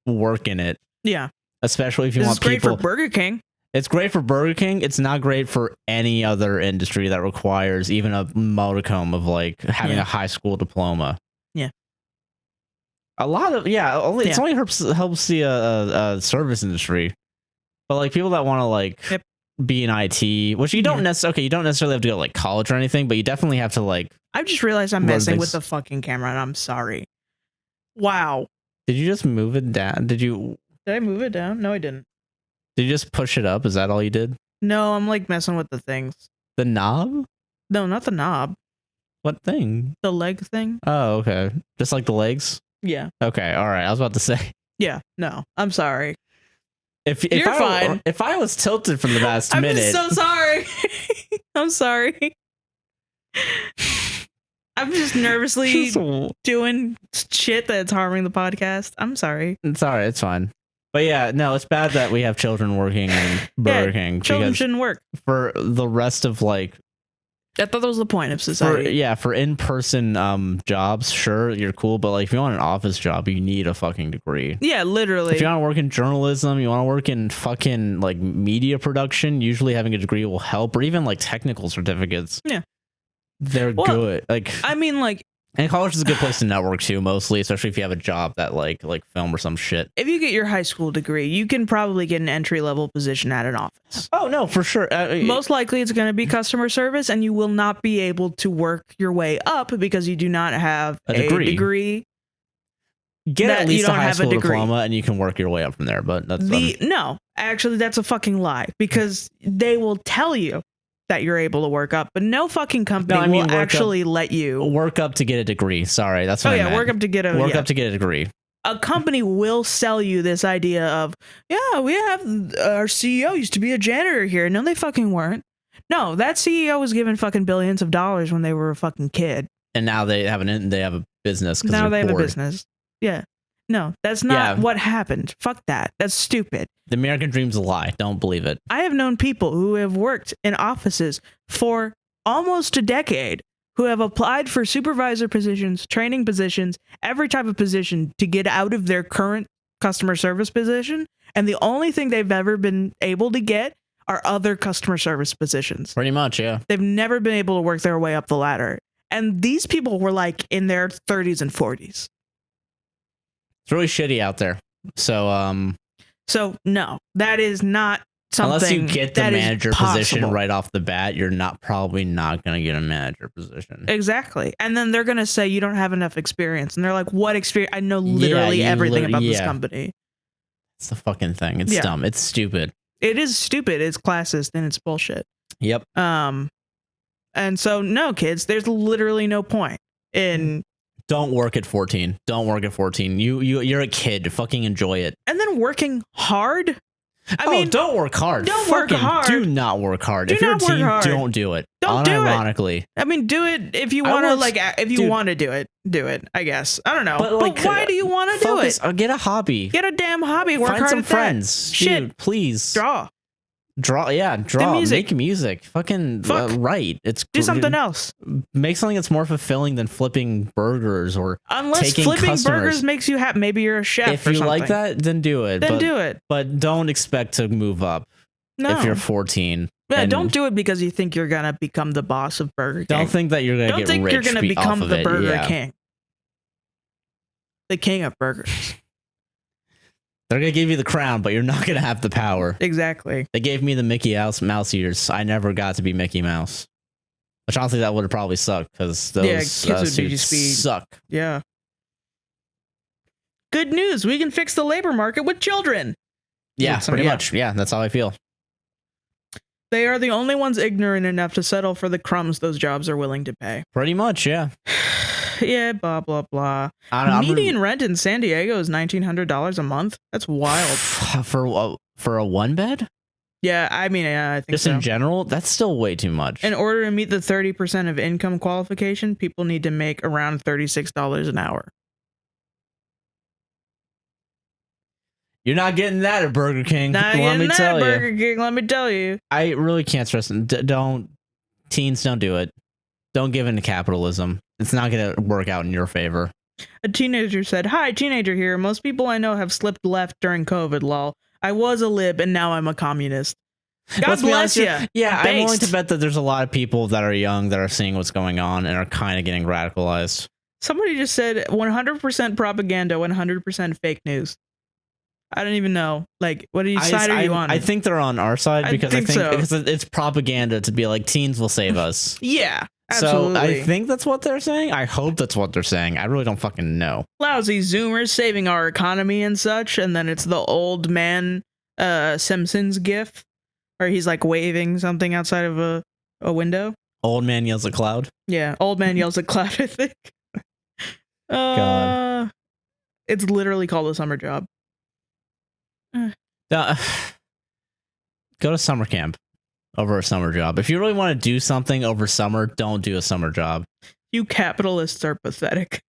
work in it. Yeah. Especially if you want people... It's great for Burger King. It's great for Burger King. It's not great for any other industry that requires even a modicum of like having a high school diploma. Yeah. A lot of it only helps the service industry, but like people that want to like be in IT, which you don't necessarily you don't necessarily have to go to like college or anything, but you definitely have to like. I just realized I'm messing with the fucking camera, and I'm sorry. Wow. Did you just move it down? Did I move it down? No, I didn't. Did you just push it up? Is that all you did? No, I'm like messing with the things. The knob? No, not the knob. What thing? The leg thing. Oh, okay. Just like the legs. Yeah. Okay. All right. I was about to say. Yeah. No, I'm sorry. If fine. If I was tilted from the last minute. I'm so sorry. I'm sorry. I'm just nervously doing shit that's harming the podcast. I'm sorry. It's all right. It's fine. But yeah, no, it's bad that we have children working in Burger King. Children shouldn't work. For the rest of like... I thought that was the point of society. For in-person jobs, sure, you're cool. But like if you want an office job, you need a fucking degree. Yeah, literally. If you want to work in journalism, you want to work in fucking like media production, usually having a degree will help. Or even like technical certificates. Yeah. They're good. Like, I mean, like, and college is a good place to network too, mostly, especially if you have a job that like film or some shit. If you get your high school degree, you can probably get an entry-level position at an office. Oh no, for sure. Most likely, it's going to be customer service, and you will not be able to work your way up because you do not have a degree. Get at least a high school diploma, and you can work your way up from there. But that's no, actually, that's a fucking lie because they will tell you that you're able to work up, but no fucking company will actually let you work up to get a degree. Sorry, that's what I meant. Work up to get a degree. A company will sell you this idea of, yeah, we have our CEO used to be a janitor here. No, they fucking weren't. No, that CEO was given fucking billions of dollars when they were a fucking kid, and now they have a business. Now they have a business. Yeah. No, that's not what happened. Fuck that. That's stupid. The American dream's a lie. Don't believe it. I have known people who have worked in offices for almost a decade who have applied for supervisor positions, training positions, every type of position to get out of their current customer service position. And the only thing they've ever been able to get are other customer service positions. Pretty much, yeah. They've never been able to work their way up the ladder. And these people were like in their 30s and 40s. It's really shitty out there. So no, that is not something. Unless you get the manager position right off the bat, you're probably not going to get a manager position. Exactly. And then they're going to say you don't have enough experience. And they're like, what experience? I know literally everything about this company. It's the fucking thing. It's dumb. It's stupid. It is stupid. It's classist and it's bullshit. Yep. And so no, kids, there's literally no point in... Don't work at 14. Don't work at 14. You're a kid. Fucking enjoy it. And then working hard. I mean, don't work hard. Don't work hard. Do not work hard. If you're a teen, don't do it. Don't do it. Unironically. I mean, do it if you want to. Like, if you want to do it, do it. I guess. I don't know. But why do you want to do it? Get a hobby. Get a damn hobby. Work hard. Find some friends. Shit, dude, please draw. Draw. Make music. Fucking write. Do something else. Make something that's more fulfilling than flipping burgers or unless flipping burgers makes you happy. Maybe you're a chef. If you like that, then do it. Do it. But don't expect to move up. No. If you're 14. Yeah, don't do it because you think you're gonna become the boss of Burger King. Don't think that you're gonna get rich. Don't think you're gonna become the Burger King. The king of burgers. They're going to give you the crown, but you're not going to have the power. Exactly. They gave me the Mickey Mouse ears. I never got to be Mickey Mouse. Which honestly, that would have probably sucked because those kids would suits just be suck. Yeah. Good news. We can fix the labor market with children. Yeah, pretty much. Yeah, that's how I feel. They are the only ones ignorant enough to settle for the crumbs those jobs are willing to pay. Pretty much, yeah. Yeah, blah, blah, blah. Median rent in San Diego is $1,900 a month. That's wild. For a one bed? Yeah, I mean, I think just so. In general, that's still way too much. In order to meet the 30% of income qualification, people need to make around $36 an hour. You're not getting that at Burger King. Let me tell you. I really can't stress them. Teens, don't do it. Don't give in to capitalism. It's not going to work out in your favor. A teenager said, "Hi, teenager here. Most people I know have slipped left during COVID, lol. I was a lib and now I'm a communist." God bless you. Yeah, I'm willing to bet that there's a lot of people that are young that are seeing what's going on and are kind of getting radicalized. Somebody just said 100% propaganda, 100% fake news. I don't even know. Like, what side are you on? I think they're on our side because I think because it's propaganda to be like teens will save us. Yeah, absolutely. So I think that's what they're saying. I hope that's what they're saying. I really don't fucking know. Lousy Zoomers saving our economy and such, and then it's the old man Simpsons gif where he's like waving something outside of a window. Old man yells at cloud. Yeah, old man yells at cloud. I think. God. It's literally called a summer job. Go to summer camp over a summer job. If you really want to do something over summer, don't do a summer job. You capitalists are pathetic.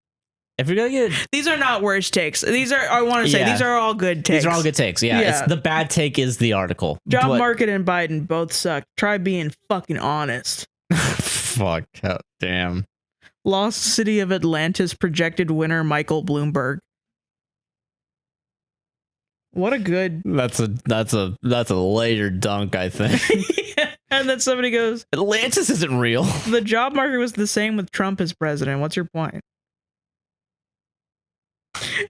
If you're gonna get these are not worst takes. These are these are all good takes. These are all good takes. Yeah. It's, the bad take is the article. Job market and Biden both suck. Try being fucking honest. Fuck. Damn. Lost City of Atlantis projected winner Michael Bloomberg. What a good. That's a later dunk, I think. Yeah. And then somebody goes, Atlantis isn't real. The job market was the same with Trump as president. What's your point?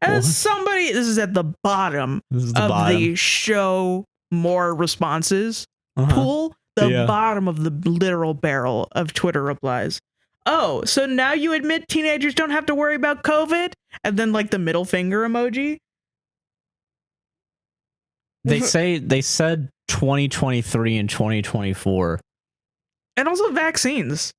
And then somebody, this is at the bottom the show more responses pool, the bottom of the literal barrel of Twitter replies. Oh, so now you admit teenagers don't have to worry about COVID? And then like the middle finger emoji. They said 2023 and 2024. And also vaccines.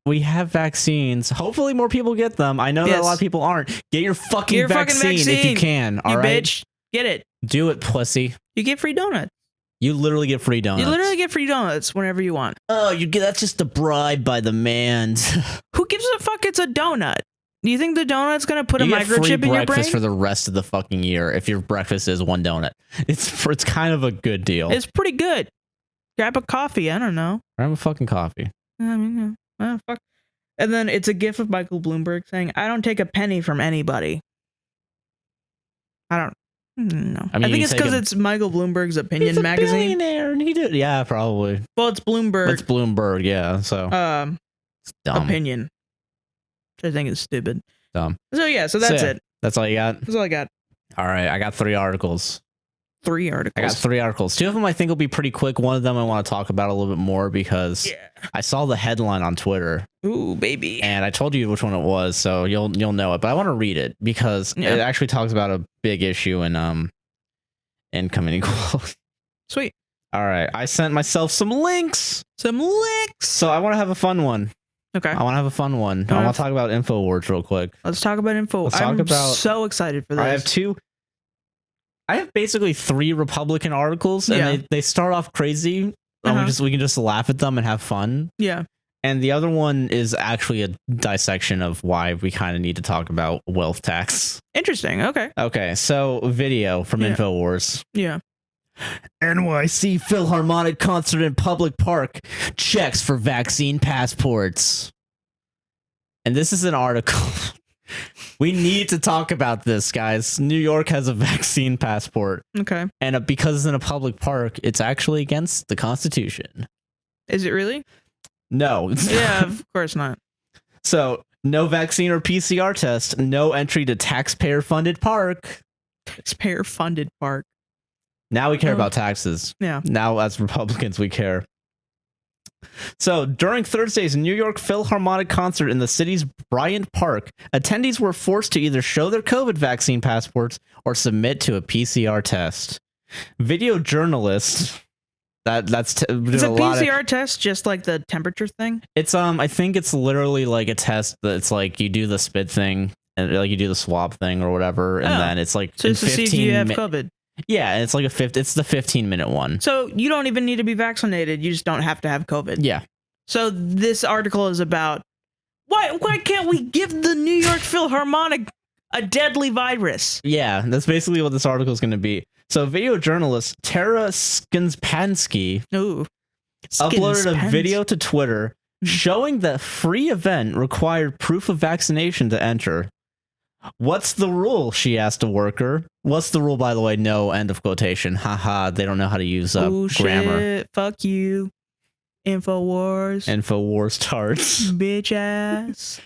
We have vaccines. Hopefully more people get them. I know that a lot of people aren't. Get your fucking vaccine if you can. All right, bitch. Get it. Do it, pussy. You get free donuts. You literally get free donuts. You literally get free donuts whenever you want. Oh, that's just a bribe by the man. Who gives a fuck? It's a donut. Do you think the donut's gonna put a microchip in your brain? Breakfast for the rest of the fucking year if your breakfast is one donut. It's kind of a good deal. It's pretty good. Grab a coffee. I don't know. Grab a fucking coffee. I mean, fuck. And then it's a gif of Michael Bloomberg saying, "I don't take a penny from anybody." I don't know. I think it's because it's Michael Bloomberg's opinion magazine. Billionaire, and he did. Yeah, probably. Well, it's Bloomberg. It's Bloomberg. Yeah. So. It's dumb. Opinion. Which I think is stupid. Dumb. So yeah. So that's it. That's all you got. That's all I got. All right. I got 3 articles. 3 articles. I got 3 articles. 2 of them I think will be pretty quick. One of them I want to talk about a little bit more because I saw the headline on Twitter. Ooh, baby. And I told you which one it was, so you'll know it. But I want to read it because it actually talks about a big issue in income inequality. Sweet. All right. I sent myself some links. So I want to have a fun one. Okay. I want to have a fun one. I want to talk about InfoWars real quick. Let's talk about info. I'm so excited for this. I have basically 3 Republican articles, and they start off crazy. We can just laugh at them and have fun. Yeah. And the other one is actually a dissection of why we kind of need to talk about wealth tax. Interesting. Okay. Okay. So video from InfoWars. Yeah. NYC Philharmonic concert in public park checks for vaccine passports. And this is an article. We need to talk about this, guys. New York has a vaccine passport. Okay. And because it's in a public park, it's actually against the Constitution. Is it really? No. Yeah, of course not. So, no vaccine or PCR test, no entry to taxpayer-funded park. Taxpayer-funded park. Now we care about taxes. Yeah. Now, as Republicans, we care. So during Thursday's New York Philharmonic concert in the city's Bryant Park, attendees were forced to either show their COVID vaccine passports or submit to a PCR test. Video journalists. That's is a PCR test just like the temperature thing? It's I think it's literally like a test that's like you do the spit thing and like you do the swab thing or whatever, and then it's like so it's to see if you have COVID. Yeah, it's like it's the 15-minute one. So you don't even need to be vaccinated. You just don't have to have COVID. Yeah. So this article is about why can't we give the New York Philharmonic a deadly virus? Yeah, that's basically what this article is going to be. So video journalist Tara Skinspansky uploaded a video to Twitter showing that free event required proof of vaccination to enter. What's the rule? She asked a worker. What's the rule, by the way? No, end of quotation. Haha, they don't know how to use grammar. Shit. Fuck you. Infowars tarts. Bitch ass.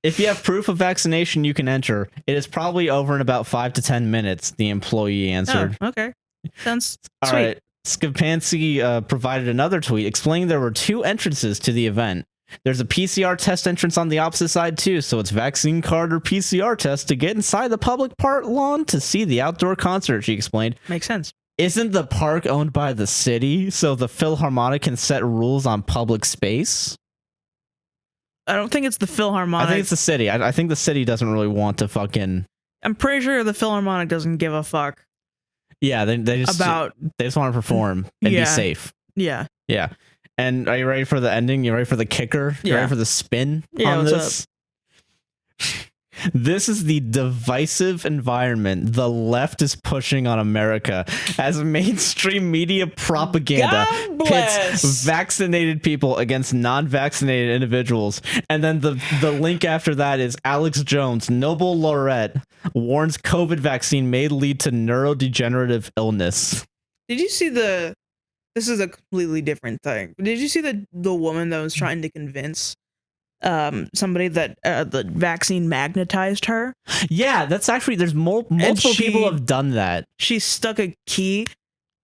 If you have proof of vaccination, you can enter. It is probably over in about 5 to 10 minutes, the employee answered. Oh, okay. Sounds all sweet. Right. Skipansky provided another tweet explaining there were 2 entrances to the event. There's a PCR test entrance on the opposite side too, so it's vaccine card or PCR test to get inside the public park lawn to see the outdoor concert, she explained. Makes sense. Isn't the park owned by the city, so the Philharmonic can set rules on public space? I don't think it's the Philharmonic. I think it's the city. I think the city doesn't really want to fucking... I'm pretty sure the Philharmonic doesn't give a fuck. Yeah, they just want to perform and be safe. Yeah. Yeah. And are you ready for the ending? You ready for the kicker? You ready for the spin on this? This is the divisive environment the left is pushing on America as mainstream media propaganda pits vaccinated people against non-vaccinated individuals. And then the link after that is Alex Jones, Nobel laureate, warns COVID vaccine may lead to neurodegenerative illness. Did you see this is a completely different thing. Did you see the woman that was trying to convince somebody that the vaccine magnetized her? Yeah, that's actually there's multiple people have done that. She stuck a key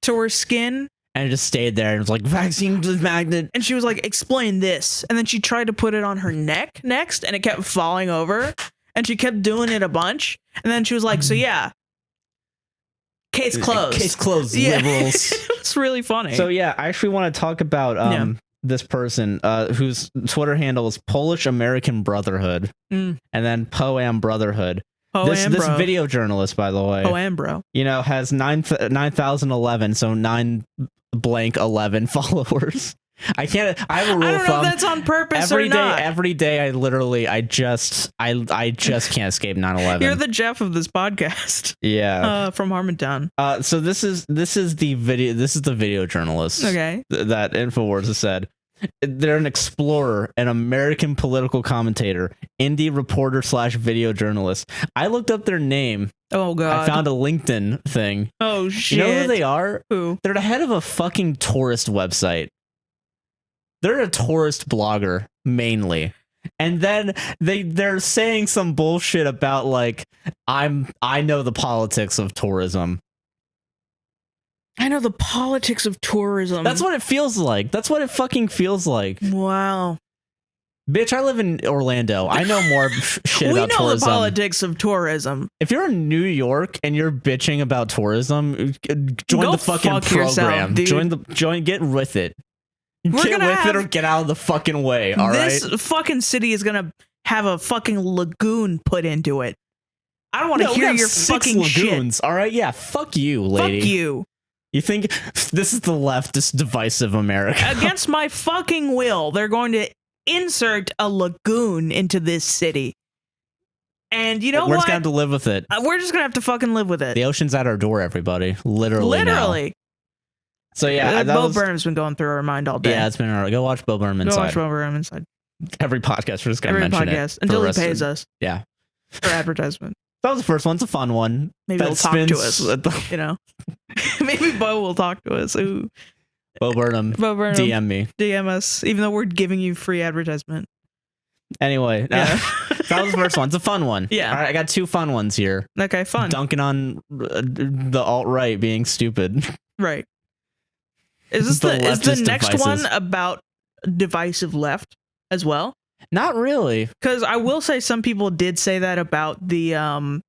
to her skin and it just stayed there and was like vaccine magnet, and she was like, explain this, and then she tried to put it on her neck next and it kept falling over and she kept doing it a bunch and then she was like, so yeah, case closed. Case closed, liberals. It's really funny. So yeah, I actually want to talk about this person whose Twitter handle is Polish American Brotherhood, and then Poam Brotherhood. This video journalist, by the way, Poam bro, has 9,011, so 9,11 followers. I have a rule I don't of know thumb. if that's on purpose or not. Every day, I just can't escape 9/11. You're the Jeff of this podcast. Yeah, from Harmontown. So this is the video. This is the video journalist. Okay, that Infowars has said. They're an explorer, an American political commentator, indie reporter / video journalist. I looked up their name. Oh god! I found a LinkedIn thing. Oh shit! You know who they are? Who? They're the head of a fucking tourist website. They're a tourist blogger mainly, and then they're saying some bullshit about like I know the politics of tourism. I know the politics of tourism. That's what it feels like. That's what it fucking feels like. Wow. Bitch, I live in Orlando. I know more shit about tourism. We know the politics of tourism. If you're in New York and you're bitching about tourism, join the fucking program. Yourself, get with it. Get with it or get out of the fucking way, all right? This fucking city is going to have a fucking lagoon put into it. I don't want to hear your fucking lagoons, shit. All right? Yeah, fuck you, lady. Fuck you. You think this is the leftist divisive America? Against my fucking will, they're going to insert a lagoon into this city. And you know what? We're just going to have to live with it. We're just going to have to fucking live with it. The ocean's at our door, everybody. Literally. Now. So yeah, Bo Burnham's been going through our mind all day. Yeah, it's been all right. Go watch Bo Burnham Inside. Go watch Bo Burnham Inside. Every podcast, we're just going to mention it. Until he pays us. Yeah. For advertisement. That was the first one. It's a fun one. Maybe he'll talk to us. Maybe Bo will talk to us. Ooh. Bo Burnham. DM me. DM us, even though we're giving you free advertisement. Anyway, that was the first one. It's a fun one. Yeah. All right, I got 2 fun ones here. Okay, fun. Dunking on the alt-right being stupid. Right. Is the next one about divisive left as well. Not really, because I will say some people did say that about the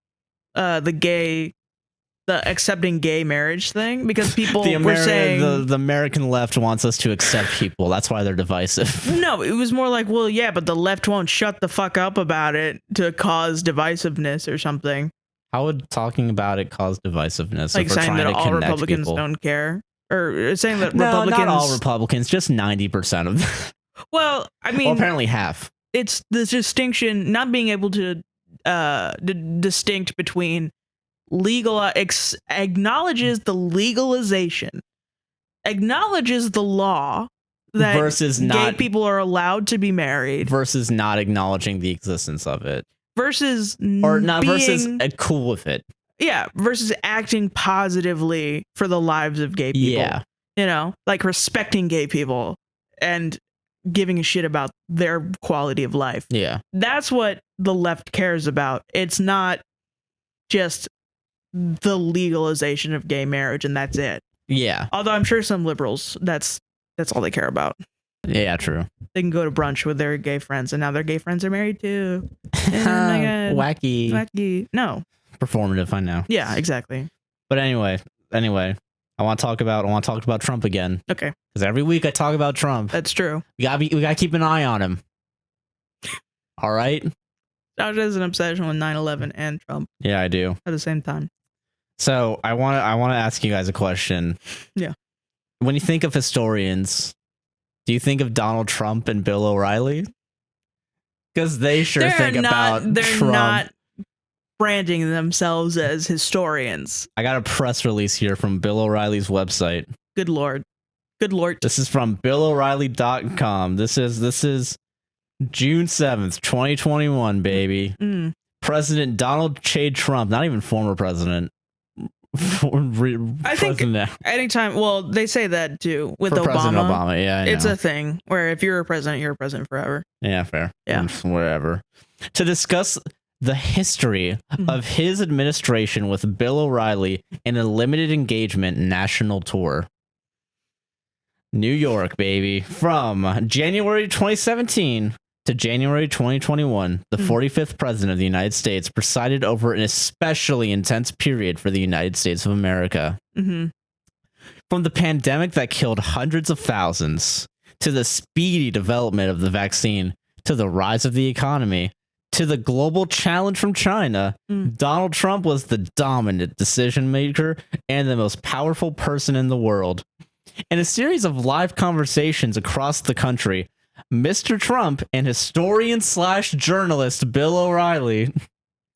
accepting gay marriage thing, because people were saying the American left wants us to accept people. That's why they're divisive. No, it was more like, well, yeah, but the left won't shut the fuck up about it to cause divisiveness or something. How would talking about it cause divisiveness? Like saying that all Republicans people? Don't care, or saying that no, Republicans, not all Republicans, just 90% of them. Well, I mean, well, apparently half. It's the distinction, not being able to distinct between acknowledges the legalization, acknowledges the law that versus gay people are allowed to be married, versus not acknowledging the existence of it, versus versus cool with it. Yeah, versus acting positively for the lives of gay people. Yeah, you know, like respecting gay people and giving a shit about their quality of life. Yeah, that's what the left cares about. It's not just the legalization of gay marriage and that's it. Yeah, although I'm sure some liberals, that's all they care about. Yeah, true. They can go to brunch with their gay friends and now their gay friends are married too. Wacky. No, performative, I know. Yeah, exactly. But anyway, I want to talk about Trump again. Okay. Because every week I talk about Trump. That's true. We gotta keep an eye on him. All right. Josh has an obsession with 9/11 and Trump. Yeah, I do. At the same time. So I want to ask you guys a question. Yeah. When you think of historians, do you think of Donald Trump and Bill O'Reilly? Because they sure think about Trump. They're not branding themselves as historians. I got a press release here from Bill O'Reilly's website. Good Lord. This is from BillO'Reilly.com. This is June 7th, 2021, baby. President Donald J. Trump, not even former president. I think anytime, well, they say that too with Obama. President Obama, yeah, it's a thing where if you're a president forever. Yeah, fair. Yeah, whatever. To discuss the history of his administration with Bill O'Reilly in a limited engagement national tour. New York, baby. From January 2017 to January 2021, the 45th president of the United States presided over an especially intense period for the United States of America. From the pandemic that killed hundreds of thousands, to the speedy development of the vaccine, to the rise of the economy, to the global challenge from China, Donald Trump was the dominant decision maker and the most powerful person in the world. In a series of live conversations across the country, Mr. Trump and historian/journalist Bill O'Reilly.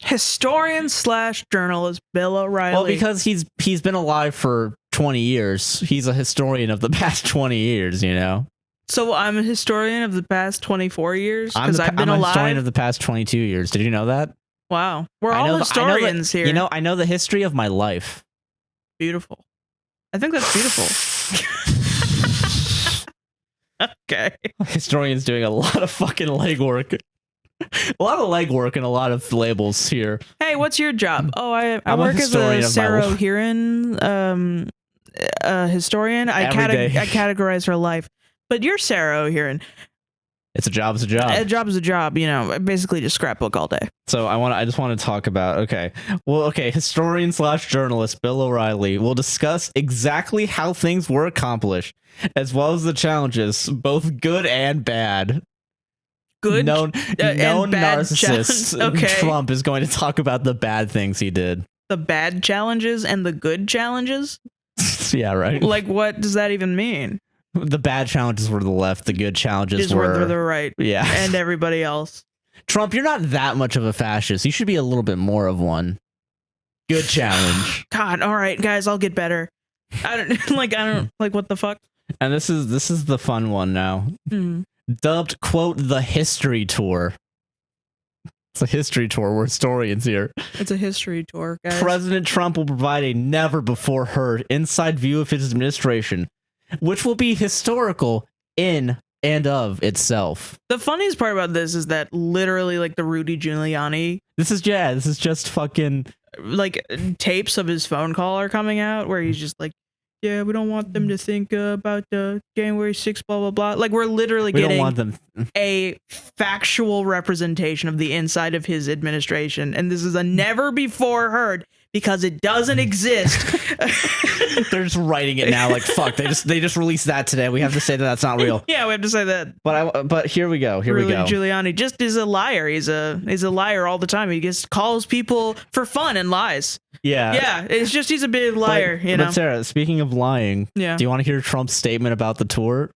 Historian/journalist Bill O'Reilly. Well, because he's been alive for 20 years. He's a historian of the past 20 years, you know? So I'm a historian of the past 24 years? Because I've been alive? I'm a historian of the past 22 years. Did you know that? Wow. We're all historians here. You know, I know the history of my life. Beautiful. I think that's beautiful. Okay. Historians doing a lot of fucking legwork. A lot of legwork and a lot of labels here. Hey, what's your job? Oh, I work as a Sarah Heeran historian. I categorize her life. But you're Sarah Heeran. It's a job. It's a job. A job is a job. You know, I basically just scrapbook all day. So I just want to talk about, historian/journalist Bill O'Reilly will discuss exactly how things were accomplished, as well as the challenges, both good and bad. Good, known narcissist. Okay. Trump is going to talk about the bad things he did. The bad challenges and the good challenges? Yeah, right. Like, what does that even mean? The bad challenges were the left. The good challenges were the right. Yeah. And everybody else. Trump, you're not that much of a fascist. You should be a little bit more of one. Good challenge. God, all right, guys, I'll get better. I don't what the fuck? And this is the fun one now. Dubbed, quote, the history tour. It's a history tour. We're historians here. It's a history tour, guys. President Trump will provide a never before heard inside view of his administration, which will be historical in and of itself. The funniest part about this is that literally, like, the Rudy Giuliani. This is just fucking like tapes of his phone call are coming out where he's just like, yeah, we don't want them to think about the January 6th, blah, blah, blah. Like, we're literally We don't getting want them. a factual representation of the inside of his administration. And this is a never before heard because it doesn't exist. They're just writing it now. Like, fuck, they just released that today. We have to say that that's not real. Yeah, we have to say that. But here we go. Here Rudy we go. Giuliani just is a liar. He's a liar all the time. He just calls people for fun and lies. Yeah, it's just he's a big liar, you know. But Sarah, speaking of lying, Yeah. do you want to hear Trump's statement about the tour?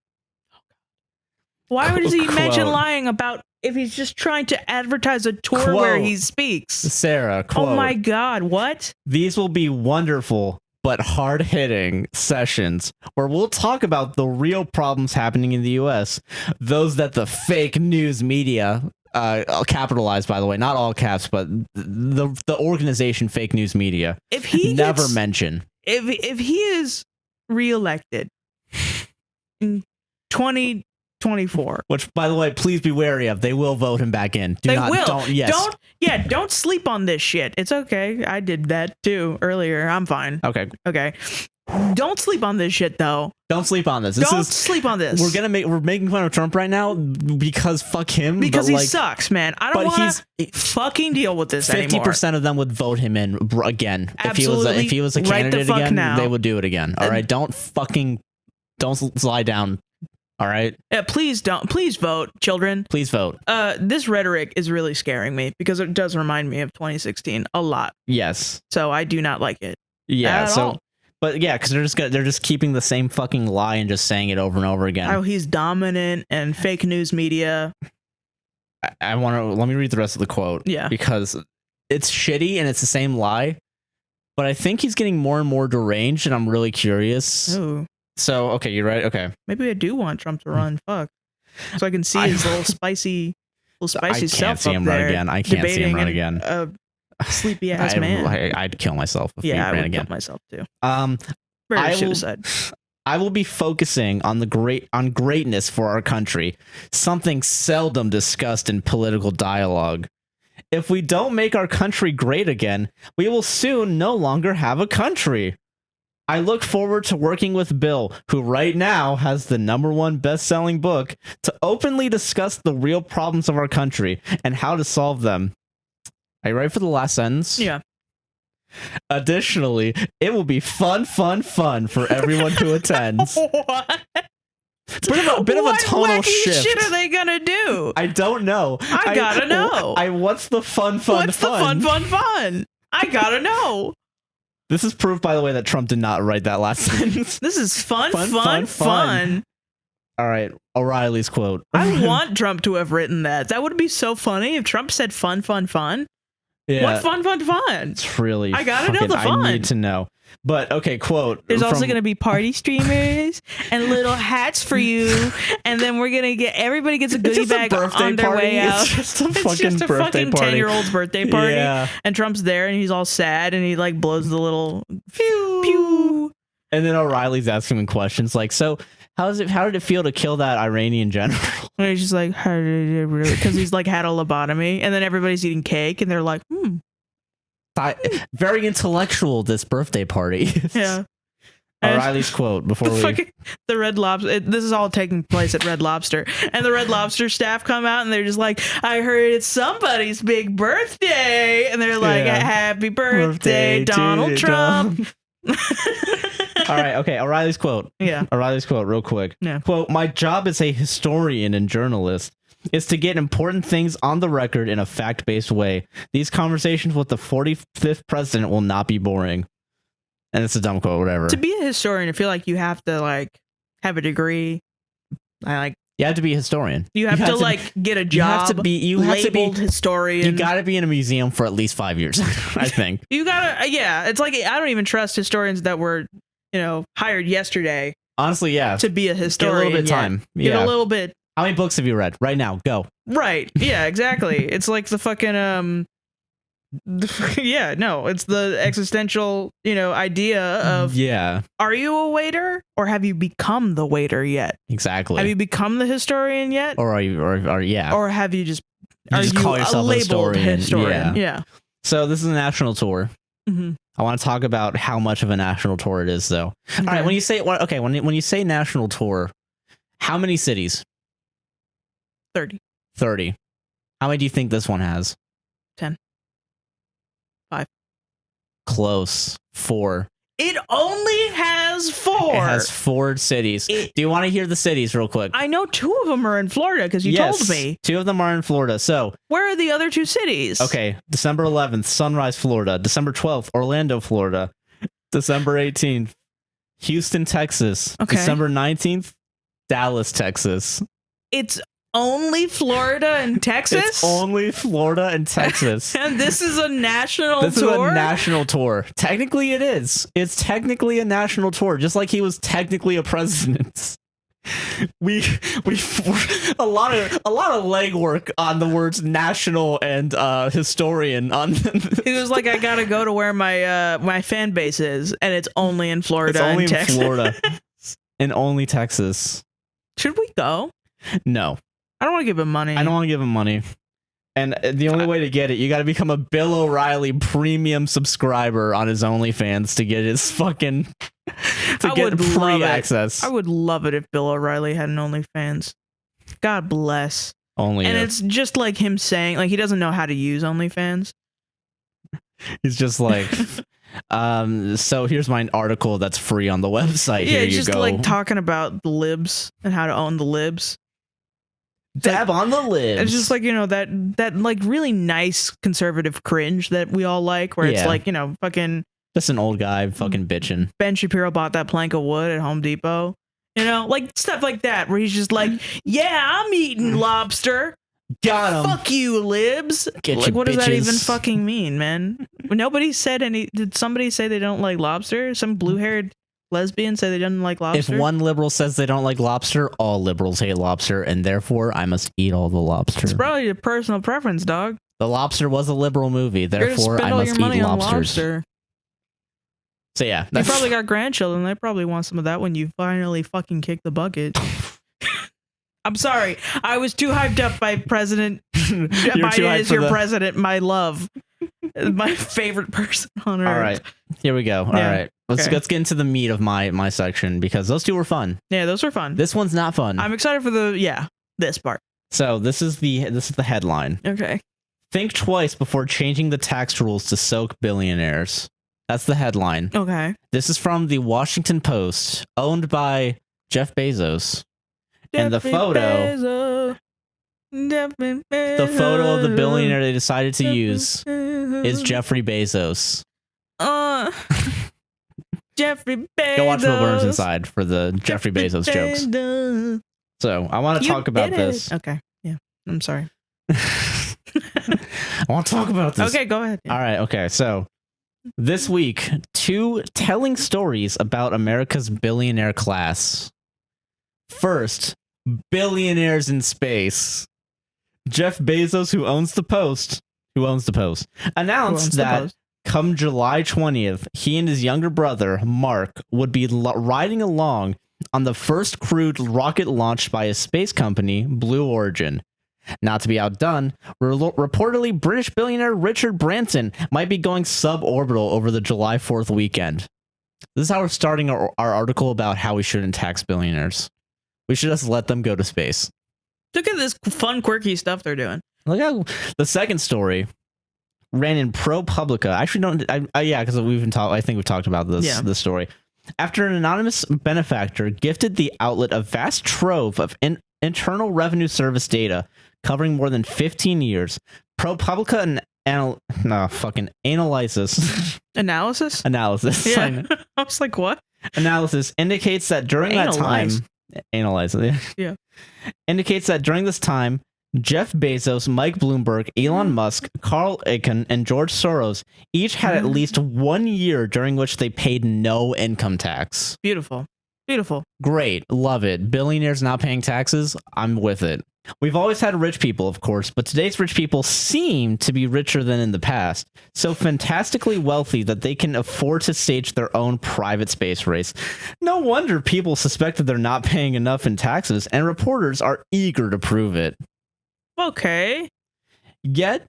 Why would he mention Quote. lying about if he's just trying to advertise a tour Quote. where he speaks? Sarah, quote, Oh my God, what? "These will be wonderful but hard-hitting sessions where we'll talk about the real problems happening in the U.S., those that the fake news media, capitalized by the way, not all caps, but the organization fake news media, If he never gets, mention." if he is reelected in 2024, Which, by the way, please be wary of. They will vote him back in. Don't sleep on this shit. It's okay. I did that too earlier. I'm fine. Okay. Don't sleep on this shit though. Don't sleep on this. Don't sleep on this. We're making fun of Trump right now because fuck him. Because but he sucks, man. I don't want to fucking deal with this anymore. 50% of them would vote him in again. Absolutely. If he was a Right the candidate fuck again, now. they would do it again. All right. Don't slide down. All right. Yeah, please vote, children. Please vote. This rhetoric is really scaring me because it does remind me of 2016 a lot. Yes. So I do not like it. Yeah. At all. But yeah, because they're just keeping the same fucking lie and just saying it over and over again. Oh, he's dominant and fake news media. Let me read the rest of the quote. Yeah. Because it's shitty and it's the same lie, but I think he's getting more and more deranged, and I'm really curious. Ooh. So, okay, you're right. Okay. Maybe I do want Trump to run. Fuck. So I can see his little spicy self I can't up see him there run again. I can't see him run again. A sleepy ass man. I'd kill myself if he Yeah, I ran would again. kill myself too. I Suicide. will be focusing on greatness for our country, something seldom discussed in political dialogue. If we don't make our country great again, we will soon no longer have a country. I look forward to working with Bill, who right now has the #1 best-selling book, to openly discuss the real problems of our country and how to solve them. Are you ready for the last sentence? Yeah. Additionally, it will be fun for everyone who attends. What? Bit of a tonal wacky shift. shit are they gonna do? I don't know. I gotta know. What's the fun? What's the fun? I gotta know. This is proof, by the way, that Trump did not write that last sentence. This is fun. All right, O'Reilly's quote. I want Trump to have written that. That would be so funny if Trump said fun. Yeah. What fun? It's really. I gotta know the fun. I need to know. But okay, quote. There's also gonna be party streamers and little hats for you, and then we're gonna get everybody gets a goodie bag on their way out. It's just a fucking 10-year-old's birthday party, yeah. And Trump's there, and he's all sad, and he like blows the little pew. And then O'Reilly's asking him questions like, "So, how did it feel to kill that Iranian general?" And he's just like, "How did it really?" Because he's like had a lobotomy, and then everybody's eating cake, and they're like, Very intellectual, this birthday party. Yeah. O'Reilly's quote before the Red Lobster. This is all taking place at Red Lobster, and the Red Lobster staff come out and they're just like, "I heard it's somebody's big birthday," and they're like, "Happy birthday, Donald Trump." All right, okay. O'Reilly's quote. Yeah. O'Reilly's quote, real quick. Yeah. Quote: "My job as a historian and journalist is to get important things on the record in a fact-based way. These conversations with the 45th president will not be boring." And it's a dumb quote, whatever. To be a historian, I feel like you have to like have a degree. You have to be a historian. You have to get a job. You have to be historian. You got to be in a museum for at least 5 years, I think. You gotta, yeah. It's like I don't even trust historians that were, hired yesterday. Honestly, yeah. To be a historian, get a little bit of time. Get a little bit. How many books have you read right now? Go. Right. Yeah. Exactly. It's like the fucking it's the existential, idea of are you a waiter or have you become the waiter yet? Exactly. Have you become the historian yet? Or are you or have you just call yourself a historian? Yeah. So this is a national tour. Mm-hmm. I want to talk about how much of a national tour it is, though. Okay. All right, when you say national tour, how many cities? 30. 30. How many do you think this one has? 10. 5. Close. 4. It only has 4. It has 4 cities. Do you want to hear the cities real quick? I know 2 of them are in Florida because you told me. 2 of them are in Florida. So where are the other 2 cities? Okay, December 11th, Sunrise, Florida. December 12th, Orlando, Florida. December 18th, Houston, Texas. Okay. December 19th, Dallas, Texas. It's only Florida and Texas? It's only Florida and Texas. And this is a national tour? This is a national tour. Technically, it is. It's technically a national tour, just like he was technically a president. We a lot of legwork on the words national and historian on. He was like, I gotta go to where my fan base is, and it's only in Florida. It's only and in Texas. Florida and only Texas. Should we go? No. I don't want to give him money. I don't want to give him money. And the only way to get it, you got to become a Bill O'Reilly premium subscriber on his OnlyFans to get his fucking free access. I would love it if Bill O'Reilly had an OnlyFans. God bless. It's just like him saying, like, he doesn't know how to use OnlyFans. He's just like, so here's my article that's free on the website. Yeah, Here you just go. like talking about the libs and how to own the libs. Dab on the libs. It's just like, that like really nice conservative cringe that we all like, where it's like, fucking just an old guy fucking bitching. Ben Shapiro bought that plank of wood at Home Depot. Like stuff like that, where he's just like, yeah, I'm eating lobster. Got him. Fuck you, libs. What does that even fucking mean, man? Nobody said did somebody say they don't like lobster? Some blue-haired lesbian say they don't like lobster? If one liberal says they don't like lobster, all liberals hate lobster, and therefore I must eat all the lobster. It's probably a personal preference, dog. The Lobster was a liberal movie, therefore I must eat lobsters. So yeah, you probably got grandchildren. They probably want some of that when you finally fucking kick the bucket. I'm sorry. I was too hyped up by President Biden as your president, my love. My favorite person on earth. All right. Here we go. All right. Let's get into the meat of my section, because those 2 were fun. Yeah, those were fun. This one's not fun. I'm excited for this part. So this is the headline. Okay. Think twice before changing the tax rules to soak billionaires. That's the headline. Okay. This is from the Washington Post, owned by Jeff Bezos. And the photo of the billionaire they decided to use is Jeffrey Bezos. Jeffrey Bezos. Go watch Will Burns Inside for the Jeffrey Bezos jokes. So I want to talk about this. Okay. Yeah. I'm sorry. I want to talk about this. Okay, go ahead. All right. Okay. So this week, 2 telling stories about America's billionaire class. First, billionaires in space. Jeff Bezos, who owns the Post, announced that come July 20th, he and his younger brother, Mark, would be riding along on the first crewed rocket launched by a space company, Blue Origin. Not to be outdone, reportedly British billionaire Richard Branson might be going suborbital over the July 4th weekend. This is how we're starting our article about how we shouldn't tax billionaires. We should just let them go to space. Look at this fun, quirky stuff they're doing. Look how the second story ran in ProPublica. I actually don't. Because I think we've talked about this story. After an anonymous benefactor gifted the outlet a vast trove of Internal Revenue Service data covering more than 15 years, ProPublica Analysis. Yeah. I was like, what? Analysis indicates that during that time. Yeah. Indicates that during this time, Jeff Bezos, Mike Bloomberg, Elon Musk, Carl Icahn, and George Soros each had at least 1 year during which they paid no income tax. Beautiful. Great. Love it. Billionaires not paying taxes? I'm with it. We've always had rich people, of course, but today's rich people seem to be richer than in the past. So fantastically wealthy that they can afford to stage their own private space race. No wonder people suspect that they're not paying enough in taxes, and reporters are eager to prove it. Okay. Yet,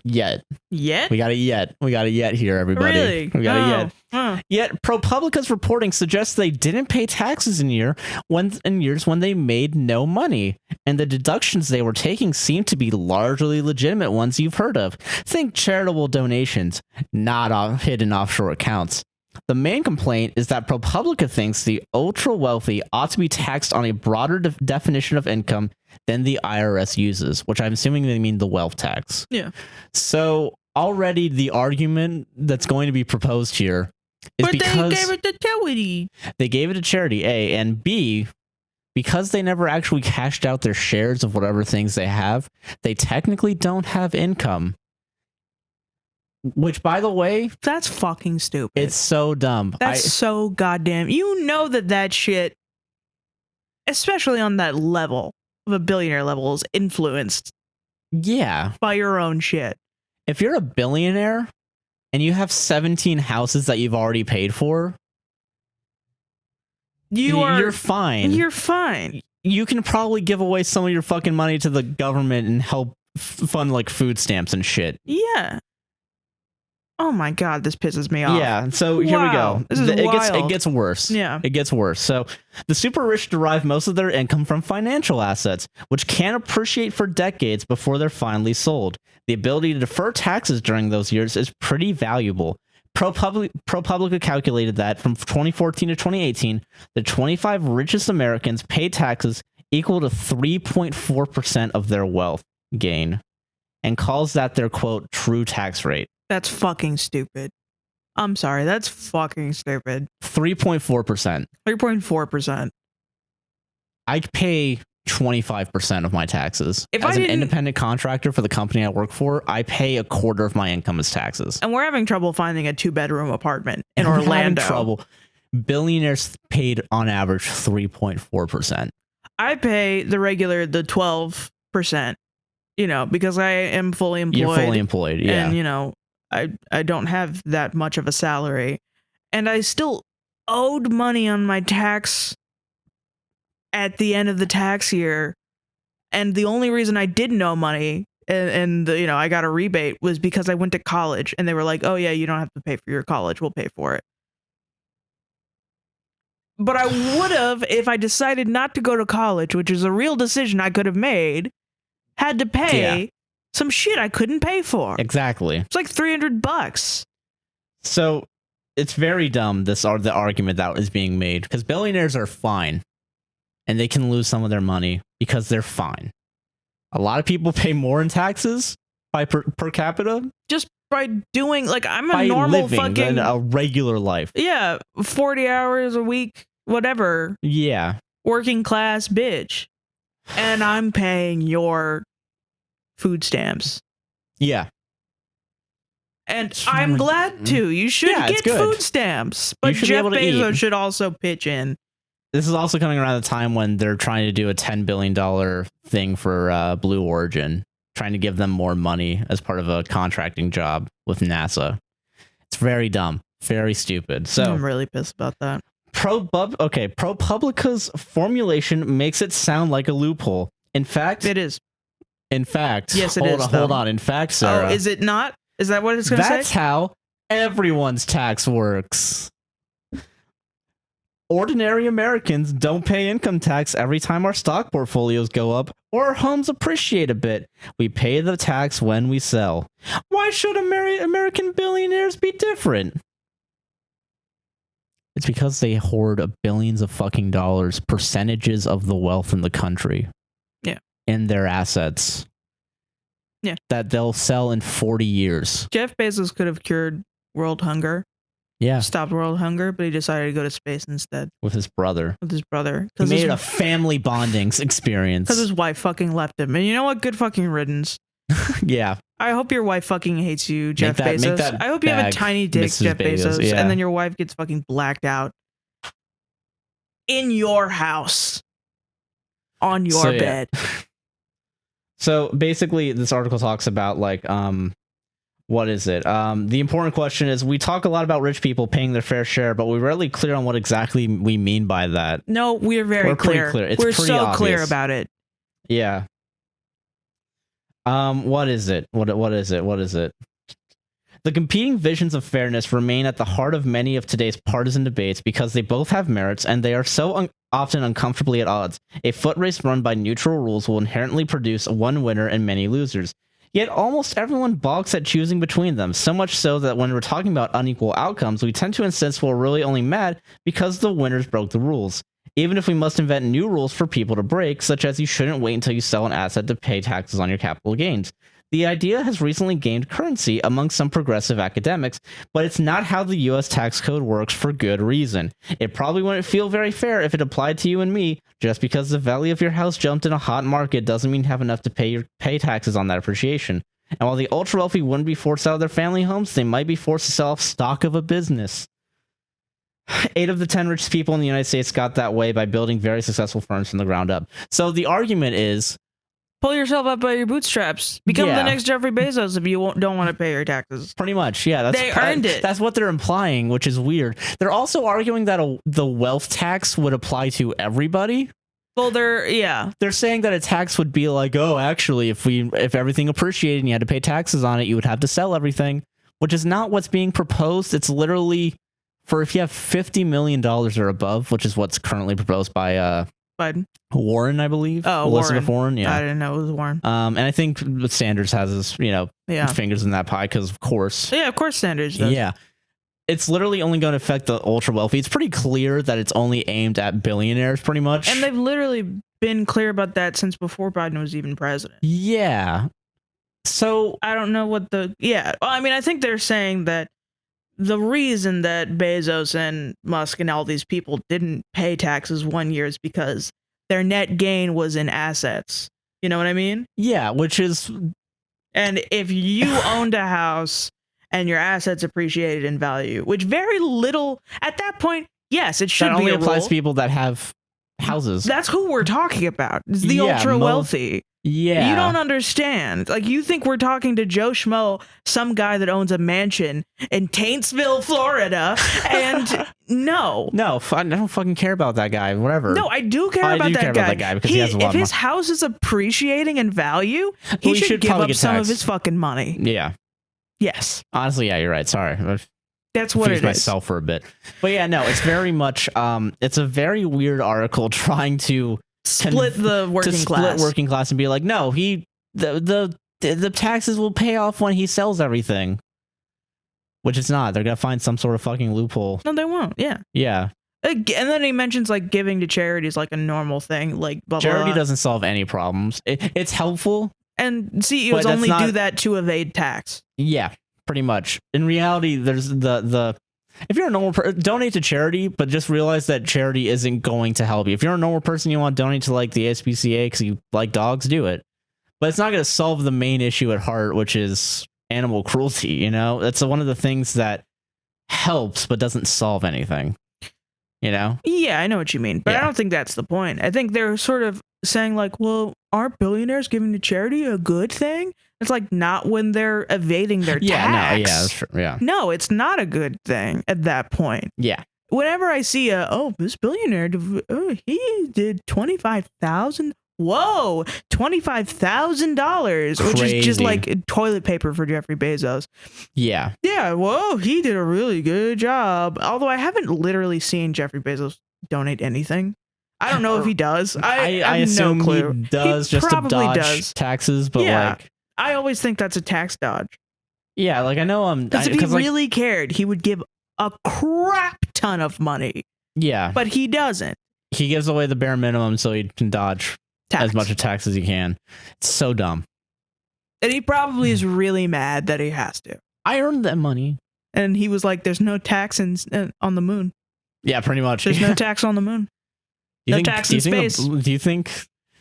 Yet. Yet? We got a yet. We got a yet here, everybody. Really? We got a yet. Yet, ProPublica's reporting suggests they didn't pay taxes in years when they made no money, and the deductions they were taking seem to be largely legitimate ones you've heard of. Think charitable donations, not hidden offshore accounts. The main complaint is that ProPublica thinks the ultra-wealthy ought to be taxed on a broader definition of income than the IRS uses, which I'm assuming they mean the wealth tax. Yeah. So already the argument that's going to be proposed here is because they gave it to charity. They gave it to charity, A, and B, because they never actually cashed out their shares of whatever things they have, they technically don't have income. Which, by the way, that's fucking stupid. It's so dumb. That's so goddamn. You know that shit, especially on that level of a billionaire level, is influenced. Yeah. By your own shit. If you're a billionaire and you have 17 houses that you've already paid for, you're fine. You're fine. You can probably give away some of your fucking money to the government and help fund like food stamps and shit. Yeah. Oh my god, this pisses me off. Yeah, so here we go. This is wild. It gets worse. Yeah. It gets worse. So the super rich derive most of their income from financial assets, which can appreciate for decades before they're finally sold. The ability to defer taxes during those years is pretty valuable. ProPublica calculated that from 2014 to 2018, the 25 richest Americans paid taxes equal to 3.4% of their wealth gain, and calls that their, quote, true tax rate. That's fucking stupid. I'm sorry, that's fucking stupid. 3.4%. 3.4%. I pay 25% of my taxes. As an independent contractor for the company I work for, I pay a quarter of my income as taxes. And we're having trouble finding a 2-bedroom apartment in Orlando. Having trouble. Billionaires paid on average 3.4%. I pay the 12%, because I am fully employed. You're fully employed, yeah. And, I don't have that much of a salary, and I still owed money on my tax at the end of the tax year. And the only reason I didn't owe money and I got a rebate was because I went to college, and they were like, oh yeah, you don't have to pay for your college. We'll pay for it. But I would have, if I decided not to go to college, which is a real decision I could have made, had to pay some shit I couldn't pay for. Exactly. It's like $300. So it's very dumb, the argument that is being made, because billionaires are fine and they can lose some of their money because they're fine. A lot of people pay more in taxes by per capita just by doing, like, I'm a normal fucking a regular life. Yeah, 40 hours a week, whatever. Yeah. Working class bitch. And I'm paying your food stamps. Yeah. And I'm glad to. You should get food stamps. But Jeff Bezos should also pitch in. This is also coming around the time when they're trying to do a $10 billion thing for Blue Origin, trying to give them more money as part of a contracting job with NASA. It's very dumb. Very stupid. So I'm really pissed about that. ProPublica's formulation makes it sound like a loophole. In fact, it is. In fact, yes, it is. Hold on. In fact, Sarah. Oh, is it not? Is that what it's going to say? That's how everyone's tax works. Ordinary Americans don't pay income tax every time our stock portfolios go up or our homes appreciate a bit. We pay the tax when we sell. Why should American billionaires be different? It's because they hoard billions of fucking dollars, percentages of the wealth in the country. Yeah. In their assets. Yeah. That they'll sell in 40 years. Jeff Bezos could have cured world hunger. Yeah. Stopped world hunger, but he decided to go to space instead. With his brother. He made it a family bonding experience. Because his wife fucking left him. And you know what? Good fucking riddance. Yeah. I hope your wife fucking hates you, Jeff Bezos. I hope you have a tiny dick, Mrs. Jeff Bezos, and then your wife gets fucking blacked out in your house on your bed. So basically, this article talks about like, what is it? The important question is, we talk a lot about rich people paying their fair share, but we're rarely clear on what exactly we mean by that. No, we're very clear. Pretty clear. It's we're pretty so obvious. clear about it. Yeah. What is it? What is it? The competing visions of fairness remain at the heart of many of today's partisan debates because they both have merits and they are so often uncomfortably at odds. A foot race run by neutral rules will inherently produce one winner and many losers. Yet almost everyone balks at choosing between them, so much so that when we're talking about unequal outcomes, we tend to insist we're really only mad because the winners broke the rules. Even if we must invent new rules for people to break, such as you shouldn't wait until you sell an asset to pay taxes on your capital gains. The idea has recently gained currency among some progressive academics, but it's not how the US tax code works for good reason. It probably wouldn't feel very fair if it applied to you and me. Just because the value of your house jumped in a hot market doesn't mean you have enough to pay taxes on that appreciation. And while the ultra wealthy wouldn't be forced out of their family homes, they might be forced to sell off stock of a business. 8 of the 10 richest people in the United States got that way by building very successful firms from the ground up. So the argument is, pull yourself up by your bootstraps. Become the next Jeffrey Bezos if you don't want to pay your taxes. Pretty much, yeah. They earned it. That's what they're implying, which is weird. They're also arguing that the wealth tax would apply to everybody. Well, they're saying that a tax would be like, oh, actually, if everything appreciated and you had to pay taxes on it, you would have to sell everything, which is not what's being proposed. It's literally for if you have $50 million or above, which is what's currently proposed by Biden. Warren, I believe. Oh, Elizabeth Warren. Yeah, I didn't know it was Warren. And I think Sanders has his, fingers in that pie because, of course. Yeah, of course Sanders does. Yeah. It's literally only going to affect the ultra wealthy. It's pretty clear that it's only aimed at billionaires, pretty much. And they've literally been clear about that since before Biden was even president. Yeah. So I don't know what Well, I mean, I think they're saying that the reason that Bezos and Musk and all these people didn't pay taxes 1 year is because their net gain was in assets. You know what I mean? Yeah, which is... And if you owned a house and your assets appreciated in value, which very little... At that point, yes, it should be a rule. That only applies to people that have houses. That's who we're talking about. It's the ultra wealthy. Yeah. You don't understand. Like, you think we're talking to Joe Schmo, some guy that owns a mansion in Taintsville, Florida, and no. No, I don't fucking care about that guy, whatever. No, I do care about that guy because he has a lot of money. If his house is appreciating in value, he should give up some of his fucking money. Yeah. Yes. Honestly, yeah, you're right. Sorry. That's what it is. Myself for a bit. But yeah, no, it's very much, it's a very weird article trying to split the working class and be like, no, the taxes will pay off when he sells everything, which it's not. They're gonna find some sort of fucking loophole. No, they won't. Yeah. And then he mentions like giving to charity is like a normal thing. Like charity doesn't solve any problems. It's helpful, and CEOs only do that to evade tax. Yeah, pretty much. In reality, there's the if you're a normal person, donate to charity, but just realize that charity isn't going to help you. If you're a normal person, you want to donate to like the SPCA because you like dogs, do it. But it's not going to solve the main issue at heart, which is animal cruelty. That's one of the things that helps, but doesn't solve anything. Yeah, I know what you mean, but I don't think that's the point. I think they're sort of saying like, well, aren't billionaires giving to charity a good thing? It's like not when they're evading their tax. No, that's true. Yeah. No, it's not a good thing at that point. Yeah. Whenever I see this billionaire, he did 25,000. Whoa, $25,000, which is just like toilet paper for Jeffrey Bezos. Yeah. Yeah. Whoa, he did a really good job. Although I haven't literally seen Jeffrey Bezos donate anything. I don't know if he does. I assume no clue. He does just to dodge taxes, but I always think that's a tax dodge. Yeah, like I know because if he really cared, he would give a crap ton of money. Yeah. But he doesn't. He gives away the bare minimum so he can dodge as much of tax as he can. It's so dumb. And he probably is really mad that he has to. I earned that money. And he was like, there's no tax on the moon. Yeah, pretty much. There's no tax on the moon. No tax in space. Do you think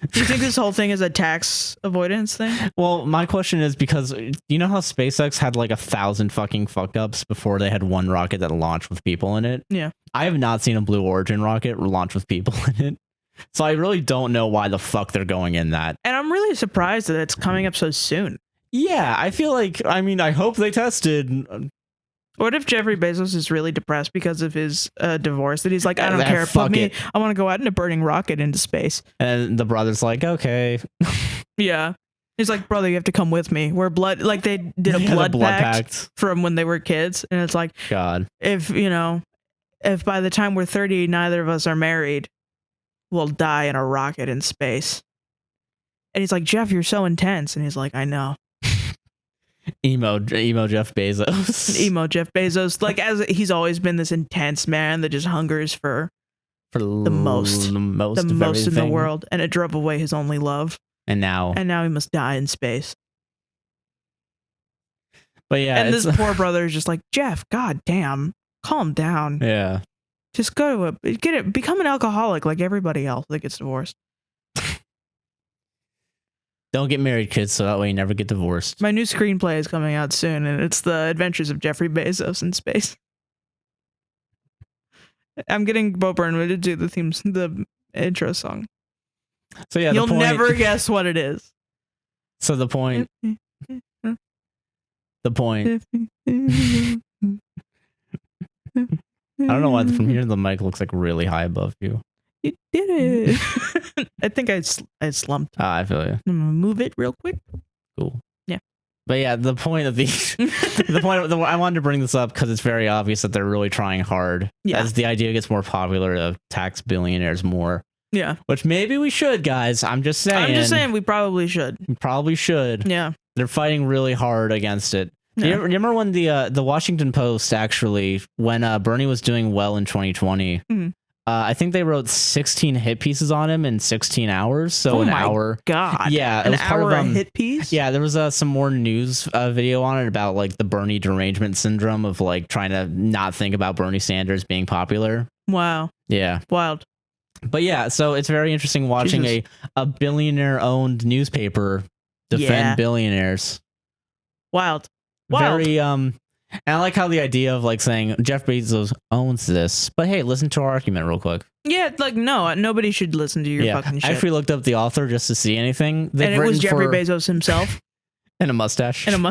this whole thing is a tax avoidance thing? Well, my question is because you know how SpaceX had like 1,000 fucking fuck ups before they had one rocket that launched with people in it? Yeah. I have not seen a Blue Origin rocket launch with people in it. So I really don't know why the fuck they're going in that. And I'm really surprised that it's coming up so soon. Yeah, I feel like, I hope they tested. What if Jeffrey Bezos is really depressed because of his divorce? That he's like, I don't care. I want to go out in a burning rocket into space. And the brother's like, okay. Yeah. He's like, brother, you have to come with me. We're blood. Like they did a blood pact from when they were kids, and it's like, God, if by the time we're 30, neither of us are married, we'll die in a rocket in space. And he's like, Jeff, you're so intense. And he's like, I know. emo Jeff Bezos. Emo Jeff Bezos. Like, as he's always been this intense man that just hungers for the most in the world, and it drove away his only love. And now he must die in space. But yeah, and this poor brother is just like, Jeff, god damn, calm down. Yeah, just go to become an alcoholic like everybody else that gets divorced. Don't get married, kids, so that way you never get divorced. My new screenplay is coming out soon, and it's the adventures of Jeffrey Bezos in space. I'm getting Bo Burnham to do the intro song. So yeah, you'll never guess what it is. So the point. I don't know why from here the mic looks like really high above you. You did it. I think I slumped. I feel you. I'm gonna move it real quick. Cool. Yeah. But yeah, the point of I wanted to bring this up because it's very obvious that they're really trying hard. Yeah. As the idea gets more popular to tax billionaires more. Yeah. Which maybe we should, guys. I'm just saying. We probably should. We probably should. Yeah. They're fighting really hard against it. Yeah. You remember when the Washington Post actually, when Bernie was doing well in 2020, mm-hmm. I think they wrote 16 hit pieces on him in 16 hours. So an hour. God. Yeah. An hour a hit piece? Yeah. There was some more news video on it about like the Bernie derangement syndrome of like trying to not think about Bernie Sanders being popular. Wow. Yeah. Wild. But yeah, so it's very interesting watching a billionaire-owned newspaper defend billionaires. Wild. Very and I like how the idea of like saying Jeff Bezos owns this, but hey, listen to our argument real quick. Yeah, like no, nobody should listen to your fucking shit. I actually looked up the author just to see anything. And it was Jeffrey Bezos himself. And a mustache. That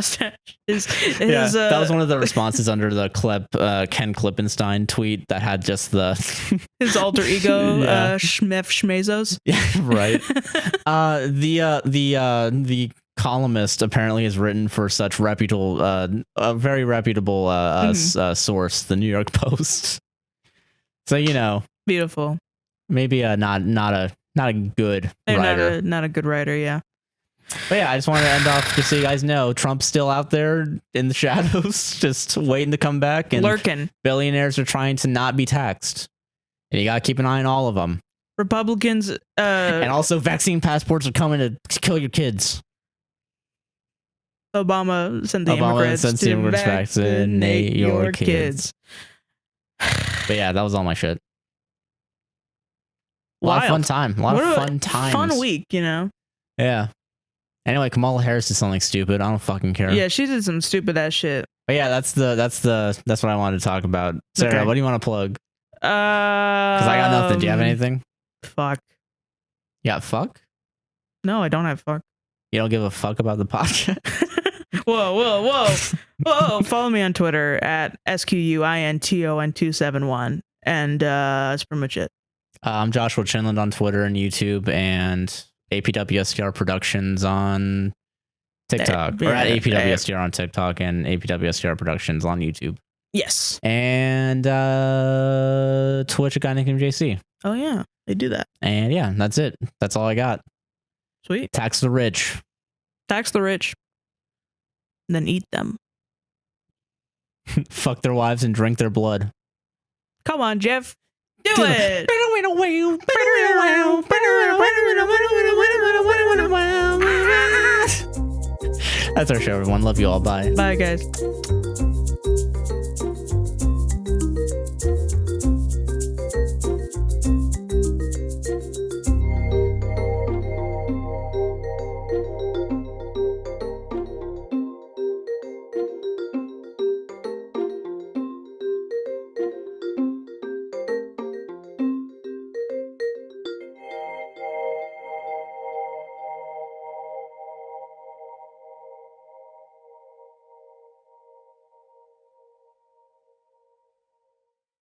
was one of the responses under the Ken Klippenstein tweet that had just his alter ego, Schmezos. Yeah, right. The columnist apparently has written for such reputable, a very reputable source, the New York Post. So beautiful. Maybe not a good writer. Not a good writer. Yeah. But yeah, I just wanted to end off just so you guys know Trump's still out there in the shadows, just waiting to come back and lurking. Billionaires are trying to not be taxed, and you gotta keep an eye on all of them. Republicans, and also vaccine passports are coming to kill your kids. Obama sent the immigrants to vaccinate your kids. But yeah, that was all my shit. A lot of fun time. A lot of fun times. Fun week, Yeah. Anyway, Kamala Harris did something stupid. I don't fucking care. Yeah, she did some stupid ass shit. But yeah, that's what I wanted to talk about. Sarah, what do you want to plug? Because I got nothing. Do you have anything? Fuck. Yeah, fuck? No, I don't have fuck. You don't give a fuck about the podcast? Whoa. Follow me on Twitter at SQUINTON271. And that's pretty much it. I'm Joshua Chinland on Twitter and YouTube, and APWSTR Productions on TikTok. Or at APWSTR on TikTok and APWSTR Productions on YouTube. Yes. And Twitch, a guy named JC. Oh, yeah. They do that. And yeah, that's it. That's all I got. Sweet. Tax the rich. Tax the rich. And then eat them. Fuck their wives and drink their blood. Come on, Jeff. Do it. That's our show, everyone. Love you all. Bye. Bye, guys.